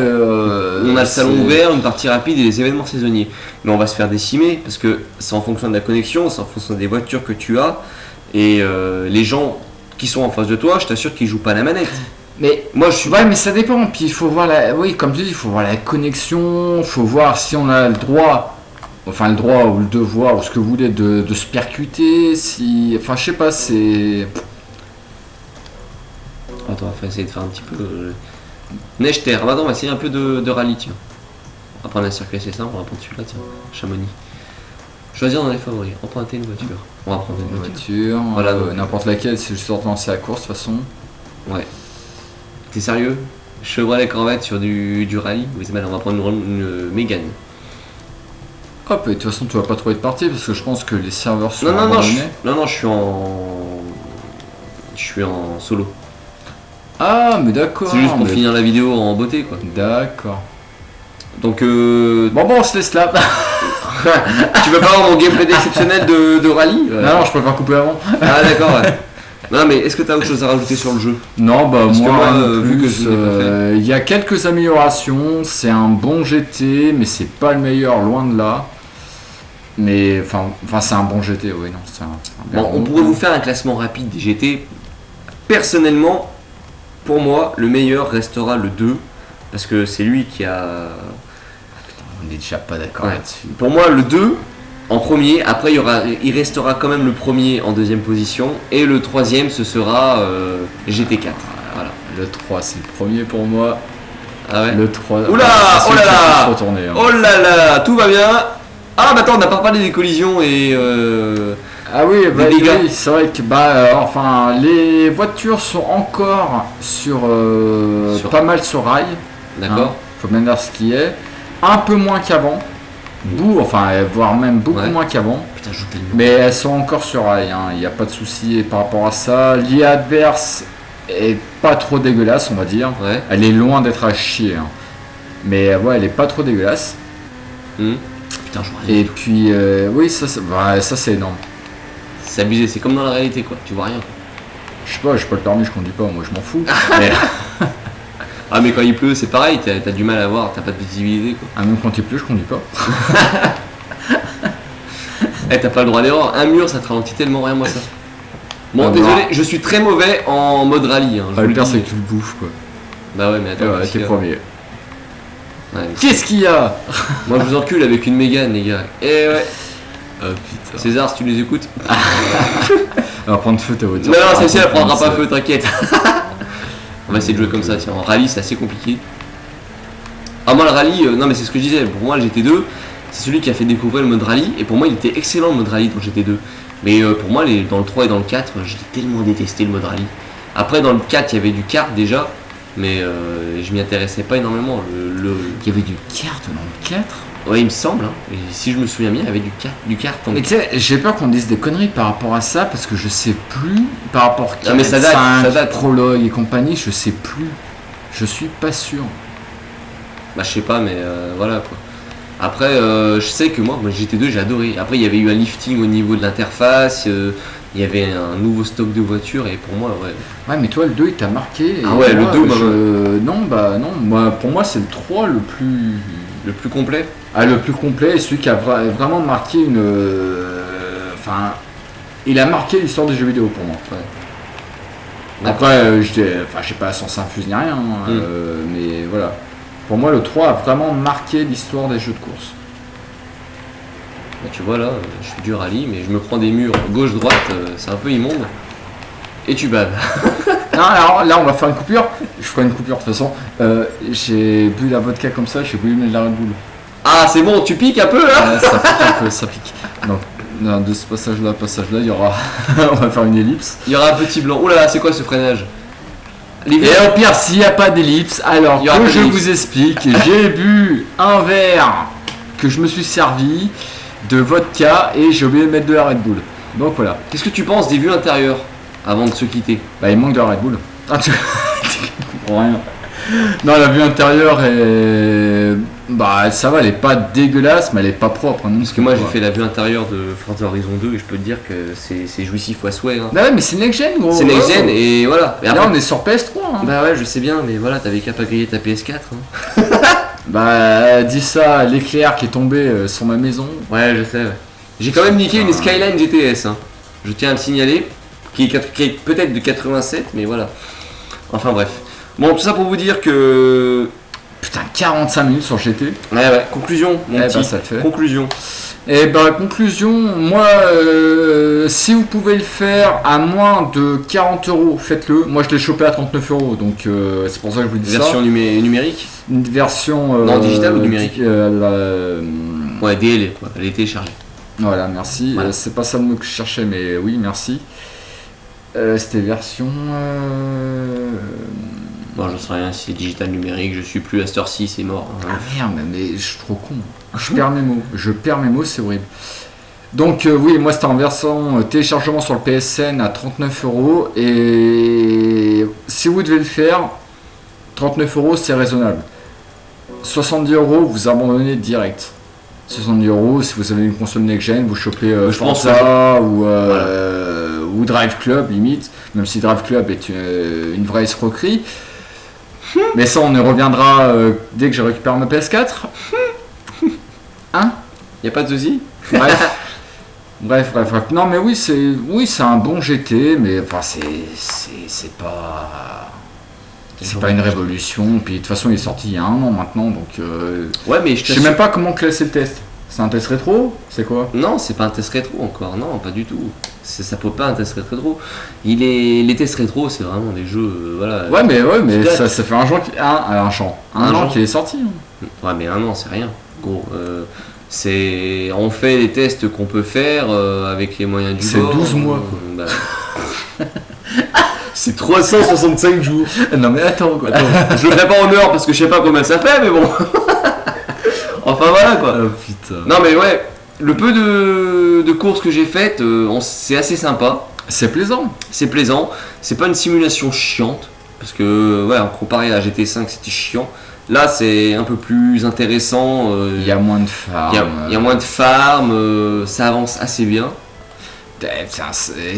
on a le salon ouvert, une partie rapide et les événements saisonniers. Mais on va se faire décimer parce que c'est en fonction de la connexion, c'est en fonction des voitures que tu as et les gens qui sont en face de toi, je t'assure qu'ils jouent pas à la manette. Mais moi je suis. Ouais, mais ça dépend. Puis il faut voir Oui, comme tu dis, il faut voir la connexion. Il faut voir si on a le droit. Enfin, le droit ou le devoir ou ce que vous voulez de se percuter. Enfin, je sais pas. C'est. Attends, on va essayer de faire un petit peu. Neige-terre. Attends, on va essayer un peu de rallye, tiens. On va prendre un circuit assez simple, on va prendre celui-là, tiens. Chamonix. Choisir dans les favoris. Emprunter une voiture. On va prendre une voiture. Voilà, n'importe laquelle, c'est juste lancer la course de toute façon. Ouais. T'es sérieux? Chevrolet Corvette sur du rallye? Oui, c'est mal, on va prendre une Mégane. Hop, et de toute façon, tu vas pas trouver de partie parce que je pense que les serveurs sont. Non, je suis en solo. Ah, mais d'accord. C'est juste pour finir la vidéo en beauté, quoi. D'accord. Donc Bon, on se laisse là. Tu veux pas avoir mon gameplay exceptionnel de rallye? Non, je préfère couper avant. Ah d'accord, ouais. Non mais est-ce que tu as autre chose à rajouter sur le jeu? Non, bah moi, vu que il y a quelques améliorations, c'est un bon GT, mais c'est pas le meilleur, loin de là. Mais enfin c'est un bon GT, oui, non. Bon, on pourrait vous faire un classement rapide des GT. Personnellement, pour moi, le meilleur restera le 2, parce que c'est lui qui a... On est déjà pas d'accord là-dessus. Pour moi, le 2 en premier, après il restera quand même le premier en deuxième position, et le troisième ce sera GT4. Voilà. Le 3 c'est le premier pour moi. Ah ouais. Le 3. Oula, oh là là, oh là là, tout va bien. Ah bah attends, on n'a pas parlé des collisions et ah oui, des dégâts. Oui, c'est vrai que enfin les voitures sont encore sur pas mal sur rail. D'accord. Faut bien dire ce qui est. Un peu moins qu'avant. Voire même beaucoup moins qu'avant. Putain, je joue tellement. Mais elles sont encore sur rail, il n'y a pas de souci par rapport à ça. L'IA adverse est pas trop dégueulasse, on va dire. Ouais. Elle est loin d'être à chier. Mais ouais, elle est pas trop dégueulasse. Putain, je vois rien. Et puis, oui, ça c'est énorme. C'est abusé, c'est comme dans la réalité quoi, tu vois rien. Je sais pas, j'ai pas le permis, je conduis pas, moi je m'en fous. Mais... Ah mais quand il pleut c'est pareil, t'as du mal à voir, t'as pas de visibilité quoi. Ah même quand il pleut je conduis pas. T'as pas le droit d'erreur, un mur ça te ralentit tellement rien moi ça. Bon désolé, je suis très mauvais en mode rallye. Le pire c'est que tu le bouffes quoi. Bah ouais mais attends. T'es premier. Ouais, qu'est-ce qu'il y a? Moi je vous encule avec une Mégane les gars. Et ouais. Oh putain. César si tu les écoutes. Elle va prendre feu ta voiture. Non celle-ci elle prendra pas feu, t'inquiète. On va essayer de jouer comme ça, tiens, en rallye c'est assez compliqué. Ah moi le rallye, non mais c'est ce que je disais, pour moi le GT2 c'est celui qui a fait découvrir le mode rallye, et pour moi il était excellent le mode rallye dans le GT2. Mais pour moi dans le 3 et dans le 4 j'ai tellement détesté le mode rallye. Après dans le 4 il y avait du kart déjà, mais je m'y intéressais pas énormément. Il y avait du kart dans le 4? Ouais il me semble, hein. Et si je me souviens bien il y avait du kart. Mais tu sais, j'ai peur qu'on dise des conneries par rapport à ça, parce que je sais plus, par rapport à mais ça date. Prologue et compagnie, je sais plus. Je suis pas sûr. Bah je sais pas mais voilà quoi. Après je sais que moi GT2 j'ai adoré. Après il y avait eu un lifting au niveau de l'interface, il y avait un nouveau stock de voitures et pour moi ouais. Ouais mais toi le 2 il t'a marqué. Ah ouais le 2 non moi, pour moi c'est le 3 le plus complet. Ah le plus complet et celui qui a vraiment marqué une... il a marqué l'histoire des jeux vidéo pour moi. Ouais. Après j'ai pas sens infuse ni rien, mais voilà. Pour moi le 3 a vraiment marqué l'histoire des jeux de course. Bah, tu vois là, je fais du rallye mais je me prends des murs gauche-droite, c'est un peu immonde. Et tu baves. Non alors là on va faire une coupure. Je ferai une coupure de toute façon. J'ai bu la vodka comme ça, j'ai voulu mettre de la Red Bull. Ah c'est bon, tu piques un peu là. Ça pique un peu, ça pique. Donc de ce passage-là, il y aura... on va faire une ellipse. Il y aura un petit blanc. Oh là là, c'est quoi ce freinage? Et au pire, s'il n'y a pas d'ellipse, alors que je vous explique, j'ai bu un verre que je me suis servi de vodka et j'ai oublié de mettre de la Red Bull. Donc voilà. Qu'est-ce que tu penses des vues intérieures avant de se quitter? Bah il manque de la Red Bull. Ah tu comprends rien. Non la vue intérieure est... Bah ça va, elle est pas dégueulasse mais elle est pas propre. Hein, parce que moi j'ai fait la vue intérieure de Forza Horizon 2 et je peux te dire que c'est jouissif à souhait. Hein. Bah ouais mais c'est next gen gros. C'est next gen et voilà. Et après, là on est sur PS3. Hein. Bah ouais je sais bien mais voilà t'avais qu'à pas griller ta PS4. Hein. Bah dis ça, l'éclair qui est tombé sur ma maison. Ouais je sais. Ouais. J'ai quand même niqué une Skyline GTS. Hein. Je tiens à le signaler. Qui est peut-être de 87 mais voilà. Enfin bref. Bon tout ça pour vous dire que... Putain, 45 minutes sur GT. Ouais, conclusion, mon petit. Bah, ça le fait. Conclusion. Et bah, conclusion, moi, si vous pouvez le faire à moins de 40 €, faites-le. Moi, je l'ai chopé à 39 €, donc c'est pour ça que je vous dis version ça. Numérique. Une version... non, digitale ou numérique Ouais, DL, quoi. Elle est téléchargée. Voilà, merci. Voilà. C'est pas ça le mot que je cherchais, mais oui, merci. C'était version... Bon, je sais rien si c'est digital numérique, je suis plus à cette heure-ci, c'est mort. Ah merde, mais je suis trop con. Je perds mes mots, c'est horrible. Donc oui, moi c'était en version téléchargement sur le PSN à 39 €. Et si vous devez le faire, 39 € c'est raisonnable. 70 € vous abandonnez direct. 70 €, si vous avez une console next-gen, vous chopez Forza ou Drive Club limite, même si Drive Club est une vraie escroquerie. Mais ça on y reviendra dès que je récupère ma PS4. Hein? Y'a pas de soucis? Bref. Non mais oui c'est un bon GT, mais enfin c'est pas... C'est pas une révolution, puis de toute façon il est sorti il y a 1 an maintenant, donc ouais, mais je sais même pas comment classer le test. C'est un test rétro? C'est quoi? Non, c'est pas un test rétro encore, non, pas du tout. Ça peut pas un test rétro. Les tests rétro, c'est vraiment des jeux, voilà. Ouais, mais ça fait un an qu'il est sorti. Hein. Ouais, mais 1 an, c'est rien. Gros, on fait les tests qu'on peut faire avec les moyens du bord. C'est 12 mois, quoi. C'est 365 jours. Non mais attends, quoi. Je le ferai pas en heure parce que je sais pas combien ça fait, mais bon. Enfin voilà quoi. Oh putain. Non mais ouais, le peu de courses que j'ai faites, c'est assez sympa. C'est plaisant. C'est plaisant. C'est pas une simulation chiante. Parce que ouais, comparé à GT5 c'était chiant. Là c'est un peu plus intéressant. Il y a moins de farm. Il y a moins de farm, ça avance assez bien.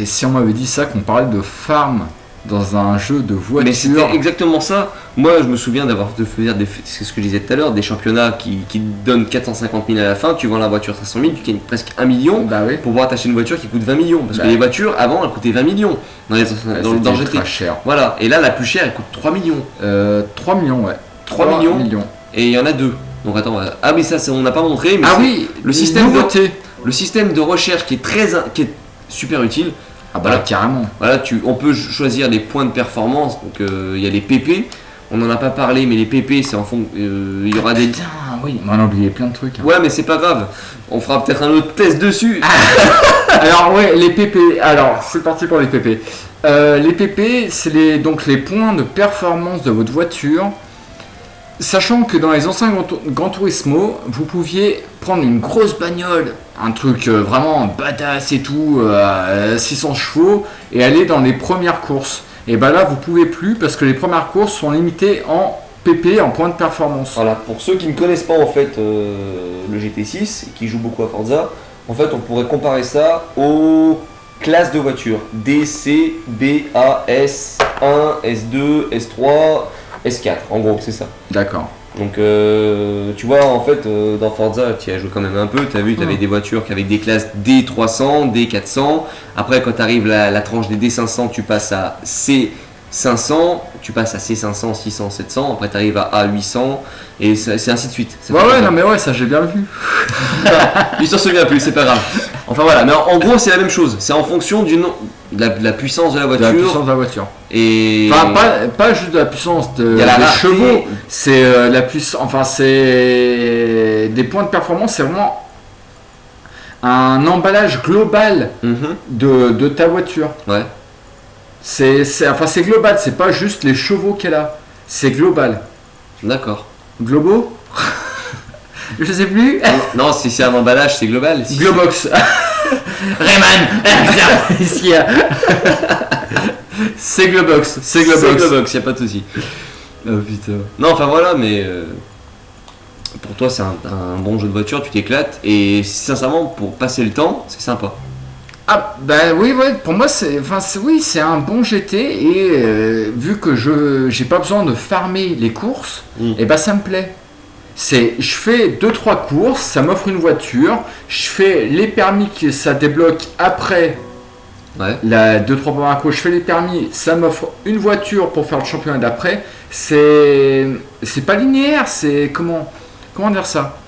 Si on m'avait dit ça, qu'on parlait de farm dans un jeu de voiture. Mais c'était exactement ça. Moi, je me souviens de faire c'est ce que je disais tout à l'heure, des championnats qui donnent 450 000 à la fin. Tu vends la voiture 500 000, tu gagnes presque 1 million pour pouvoir acheter une voiture qui coûte 20 millions. Parce que les voitures, avant, elles coûtaient 20 millions. Dans GT. Très cher. Voilà. Et là, la plus chère, elle coûte 3 millions. 3 millions, ouais. 3 millions. Et il y en a 2. Donc attends, ah oui, ça, on n'a pas montré. Mais le système de recherche qui est super utile. Ah bah là, carrément. Voilà, on peut choisir des points de performance. Donc il y a les PP. On n'en a pas parlé, mais les PP, c'est en fond. Il y aura des. Putain, oui, on a oublié plein de trucs. Hein. Ouais, mais c'est pas grave. On fera peut-être un autre test dessus. Alors ouais, les PP. Alors c'est parti pour les PP. Les PP, c'est donc les points de performance de votre voiture. Sachant que dans les anciens Gran Turismo, vous pouviez prendre une grosse bagnole, un truc vraiment badass et tout, 600 chevaux, et aller dans les premières courses. Et bah là, vous pouvez plus parce que les premières courses sont limitées en PP, en points de performance. Voilà, pour ceux qui ne connaissent pas en fait le GT6 et qui jouent beaucoup à Forza, en fait, on pourrait comparer ça aux classes de voitures D, C, B, A, S, 1, S2, S3. S4, en gros, c'est ça. D'accord. Donc, tu vois, en fait, dans Forza, tu y as joué quand même un peu. Tu as vu, tu avais des voitures avec des classes D300, D400. Après, quand tu arrives la tranche des D500, tu passes à C500. Tu passes à C500, 600, 700. Après, tu arrives à A800. Et c'est ainsi de suite. Ouais, non, mais ouais, ça j'ai bien vu. Il s'en souvient plus, c'est pas grave. Enfin voilà, mais en gros, c'est la même chose. C'est en fonction de la puissance de la voiture. De la puissance de la voiture. Et enfin, pas juste de la puissance des chevaux, c'est la puissance. Enfin, c'est des points de performance, c'est vraiment un emballage global de ta voiture. Ouais. C'est global, c'est pas juste les chevaux qu'elle a, c'est global. D'accord. Globo? Je sais plus. Non, si c'est un emballage, c'est global. Si Globox. Rayman. C'est Globox. C'est Globox, y a pas de souci. Oh putain. Non, enfin voilà, mais pour toi, c'est un bon jeu de voiture, tu t'éclates. Et sincèrement, pour passer le temps, c'est sympa. Ah bah oui, ouais, pour moi c'est un bon GT et vu que j'ai pas besoin de farmer les courses, et bah ça me plaît. Je fais 2-3 courses, ça m'offre une voiture, je fais les permis que ça débloque après la 2-3 premières courses, je fais les permis, ça m'offre une voiture pour faire le championnat d'après. C'est pas linéaire, c'est comment dire ça?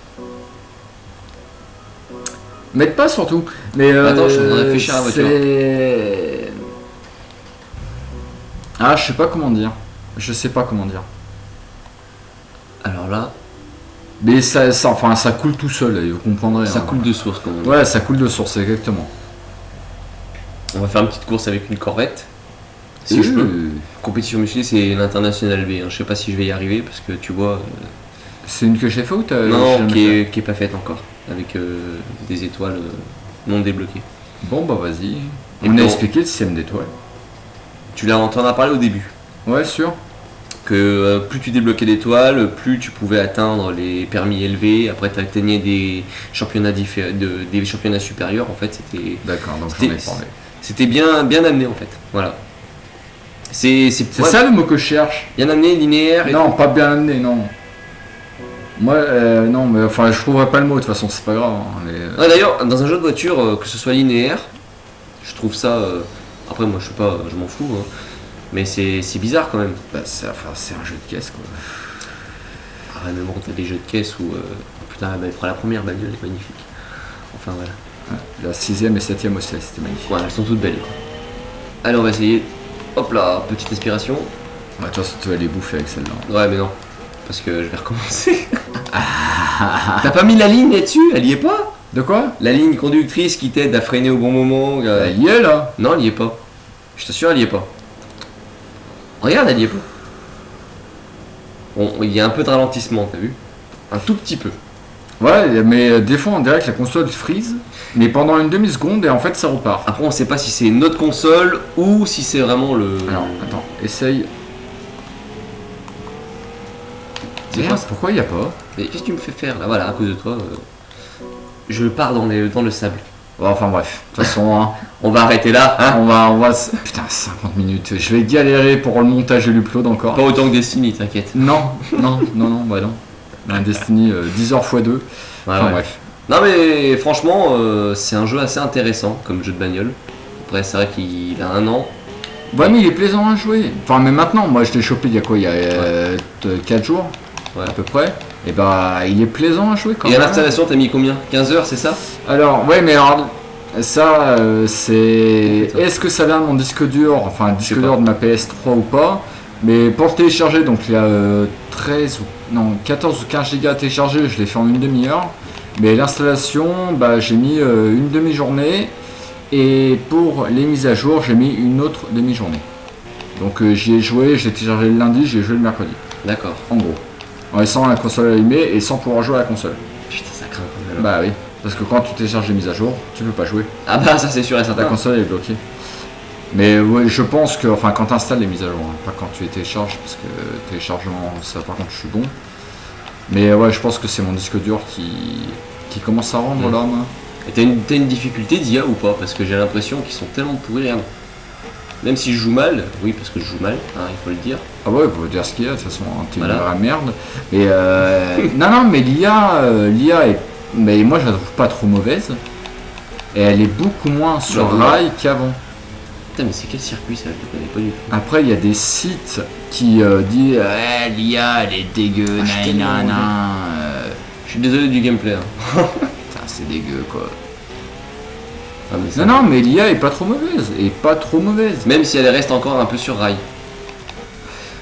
M'aide pas surtout. Mais attends, je suis en train de réfléchir à la voiture. Ah, je sais pas comment dire. Alors là. Mais ça coule tout seul, vous comprendrez. Ça coule de source, quand même. Ouais, ça coule de source, exactement. On va faire une petite course avec une Corvette. Si je peux. Compétition musclée, c'est l'international B. Hein. Je sais pas si je vais y arriver parce que tu vois. C'est une que j'ai fait ou t'as. Non, qui est pas faite encore. Avec des étoiles non débloquées. Bon bah vas-y. On a expliqué le système d'étoiles. T'en as parlé au début. Ouais, sûr. Que plus tu débloquais d'étoiles, plus tu pouvais atteindre les permis élevés. Après, tu atteignais des championnats des championnats supérieurs. En fait, c'était. D'accord, donc j'en ai parlé. C'était bien amené en fait. Voilà. C'est ça le mot que je cherche. Bien amené, linéaire. Non, pas bien amené, non. Moi, non, mais enfin, je trouverais pas le mot, de toute façon, c'est pas grave. Hein, mais... D'ailleurs, dans un jeu de voiture, que ce soit linéaire, je trouve ça. Après, moi, je m'en fous. Hein, Mais c'est bizarre quand même. Bah, c'est un jeu de caisse quoi. Ah mais bon, t'as des jeux de caisse où... putain, la première bagnole est magnifique. Enfin voilà. Ouais, la 6ème et 7ème aussi, c'était magnifique. Ouais, elles sont toutes belles. Allez, on va essayer. Hop là, petite inspiration. Ouais, toi, tu vas les bouffer avec celle-là. Ouais, mais non. Parce que je vais recommencer. T'as pas mis la ligne là-dessus? Elle y est pas? De quoi? La ligne conductrice qui t'aide à freiner au bon moment. Elle y est là. Non, elle y est pas. Je t'assure, elle y est pas. Regarde, elle y est pas. Bon, il y a un peu de ralentissement, t'as vu? Un tout petit peu. Ouais, mais des fois on dirait que la console freeze, mais pendant une demi-seconde et en fait ça repart. Après, on sait pas si c'est notre console ou si c'est vraiment le. Alors, attends, essaye. C'est quoi ça? Pourquoi il n'y a pas? Mais qu'est-ce que tu me fais faire là? Voilà, à cause de toi. Je pars dans le sable. Bon, enfin bref, de toute façon, hein, On va arrêter là, hein? on va. Putain, 50 minutes. Je vais galérer pour le montage de l'upload encore. Pas autant que Destiny, t'inquiète. Non, bah non. Un Destiny 10 heures x 2. Ouais, Enfin ouais. bref. Non mais franchement, c'est un jeu assez intéressant comme jeu de bagnole. Après, c'est vrai qu'il a 1 an. Ouais, mais il est plaisant à jouer. Enfin, mais maintenant, moi je l'ai chopé il y a quoi? Il y a 4 jours, Ouais. à peu près. Et bah, il est plaisant à jouer quand Et à même. l'installation, t'as mis combien? 15 heures, c'est ça? Alors, ouais, mais alors, ça, c'est. Attends. Est-ce que ça vient de mon disque dur, enfin, le disque sais dur pas. de ma PS3 ou pas? Mais pour le télécharger, donc il y a 13 ou. Non, 14 ou 15 gigas à télécharger, je l'ai fait en une demi-heure. Mais l'installation, bah, j'ai mis une demi-journée. Et pour les mises à jour, j'ai mis une autre demi-journée. Donc j'y ai joué, j'ai téléchargé le lundi, j'ai joué le mercredi. D'accord. En gros. En laissant la console allumée et sans pouvoir jouer à la console. Putain, ça craint quand même. Bah oui. Parce que quand tu télécharges les mises à jour, tu peux pas jouer. Ah bah ça c'est sûr et Ta certain. console est bloquée. Mais ouais, je pense que, enfin, quand tu installes les mises à jour, hein, pas quand tu les télécharges, parce que téléchargement, ça par contre, je suis bon. Mais ouais, je pense que c'est mon disque dur qui commence à rendre Mm. l'âme. Et t'as une difficulté d'IA ou pas? Parce que j'ai l'impression qu'ils sont tellement pourris, regarde. Même si je joue mal, oui parce que je joue mal, hein, il faut le dire. Ah ouais, faut dire ce qu'il y a, de toute façon, hein, t'es Voilà. une vraie merde. Mais non, mais l'IA est. Mais moi je la trouve pas trop mauvaise. Et elle est beaucoup moins sur Non, non. rail qu'avant. Putain mais c'est quel circuit ça? Je le connais pas du tout. Après, il y a des sites qui disent l'IA elle est dégueu, Ah, je suis tellement nanana. Je suis désolé du gameplay. Hein. Putain, c'est dégueu quoi. Ah, mais ça- Non, mais l'IA est pas trop mauvaise. Et pas trop mauvaise. Même si elle reste encore un peu sur rail.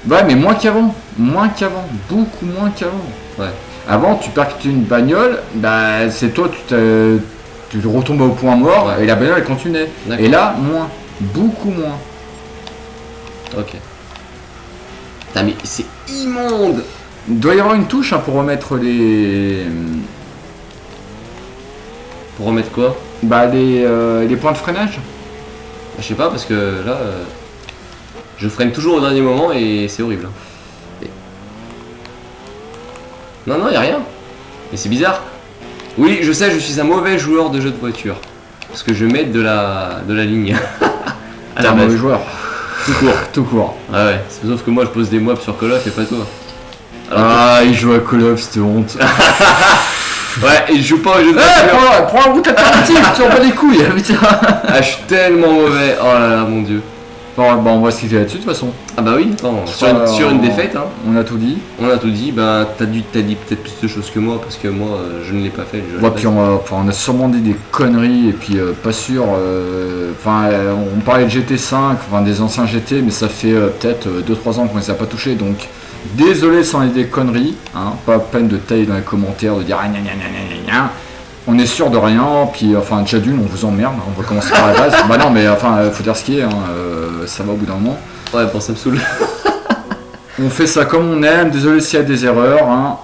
Ouais, mais moins qu'avant. Moins qu'avant. Beaucoup moins qu'avant. Ouais. Avant, tu percutais une bagnole, bah c'est toi, tu retombes au point mort Ouais. et la bagnole elle continuait. D'accord. Et là, moins. Beaucoup moins. Ok. Putain mais c'est immonde. Il doit y avoir une touche hein, pour remettre les. Pour remettre quoi? Bah, les points de freinage. Je sais pas parce que là je freine toujours au dernier moment et c'est horrible. Et- Non y a rien. Mais c'est bizarre. Oui, je sais, je suis un mauvais joueur de jeux de voiture. Parce que je mets de la ligne. À T'es la un base. mauvais joueur. Tout court. Tout court. Ah ouais, sauf que moi je pose des mobs sur Call of et pas toi. Alors Ah, il joue à Call of, c'était honte. ouais, et je joue pas aux jeux de Eh, voiture. prends la route alternative, tu en bats les couilles, putain. Ah, je suis tellement mauvais. Oh là là, mon dieu. Bon, bah, on va se quitter là-dessus de toute façon. Ah bah oui, attends, Je sur crois, sur une défaite, hein. On a tout dit. On a tout dit, bah t'as dit peut-être plus de choses que moi parce que moi je ne l'ai pas fait. Le jeu à la Ouais, base. puis on a sûrement dit des conneries et puis pas sûr. Enfin, on parlait de GT5, enfin des anciens GT, mais ça fait peut-être 2-3 ans qu'on les a pas touchés, donc désolé sans les des conneries, hein, pas peine de tailler dans les commentaires de dire ah, gna, gna, gna, gna, gna. On est sûr de rien, puis enfin déjà d'une on vous emmerde, hein, on va commencer par la base. Bah non mais enfin faut dire ce qui est, hein, ça va au bout d'un moment. Ouais, bon, ça me saoule. On fait ça comme on aime, désolé s'il y a des erreurs, hein.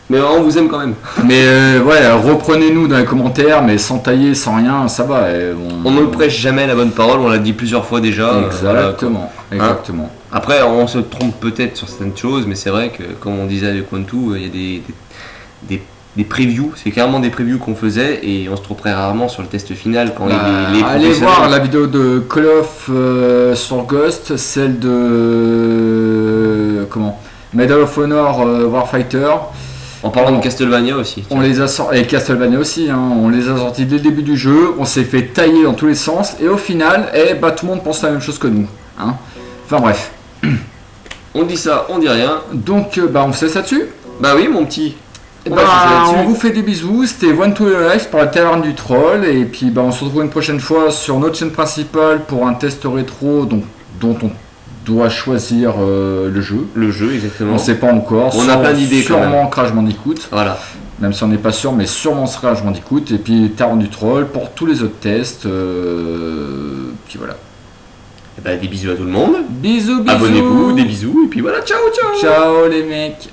Mais on vous aime quand même. Mais ouais, reprenez-nous dans les commentaires, mais sans tailler, sans rien, ça va. On ne prêche jamais la bonne parole, on l'a dit plusieurs fois déjà. Voilà, Exactement, quoi. exactement. Après, on se trompe peut-être sur certaines choses, mais c'est vrai que, comme on disait avec Quantu, il y a des previews, c'est carrément des previews qu'on faisait et on se trompe très rarement sur le test final quand les allez professionnels- voir la vidéo de Call of sur Ghost, celle de comment Medal of Honor Warfighter. En parlant de Castlevania aussi. On les a sortis, et Castlevania aussi, hein, on les a sortis dès le début du jeu, on s'est fait tailler dans tous les sens, et au final, bah, tout le monde pense la même chose que nous. Hein. Enfin bref. On dit ça, on dit rien. Donc on se laisse là-dessus. Bah oui mon petit. On vous fait des bisous, c'était One to Life par la Taverne du Troll, et puis on se retrouve une prochaine fois sur notre chaîne principale pour un test rétro dont on doit choisir le jeu. Le jeu, exactement. On ne sait pas encore. On a plein d'idées. Sûrement Crash Bandicoot. Voilà. Même si on n'est pas sûr, mais sûrement Crash Bandicoot. Et puis Taverne du Troll pour tous les autres tests. Puis voilà. Et des bisous à tout le monde. Bisous. Abonnez-vous, des bisous, et puis voilà, ciao. Ciao les mecs.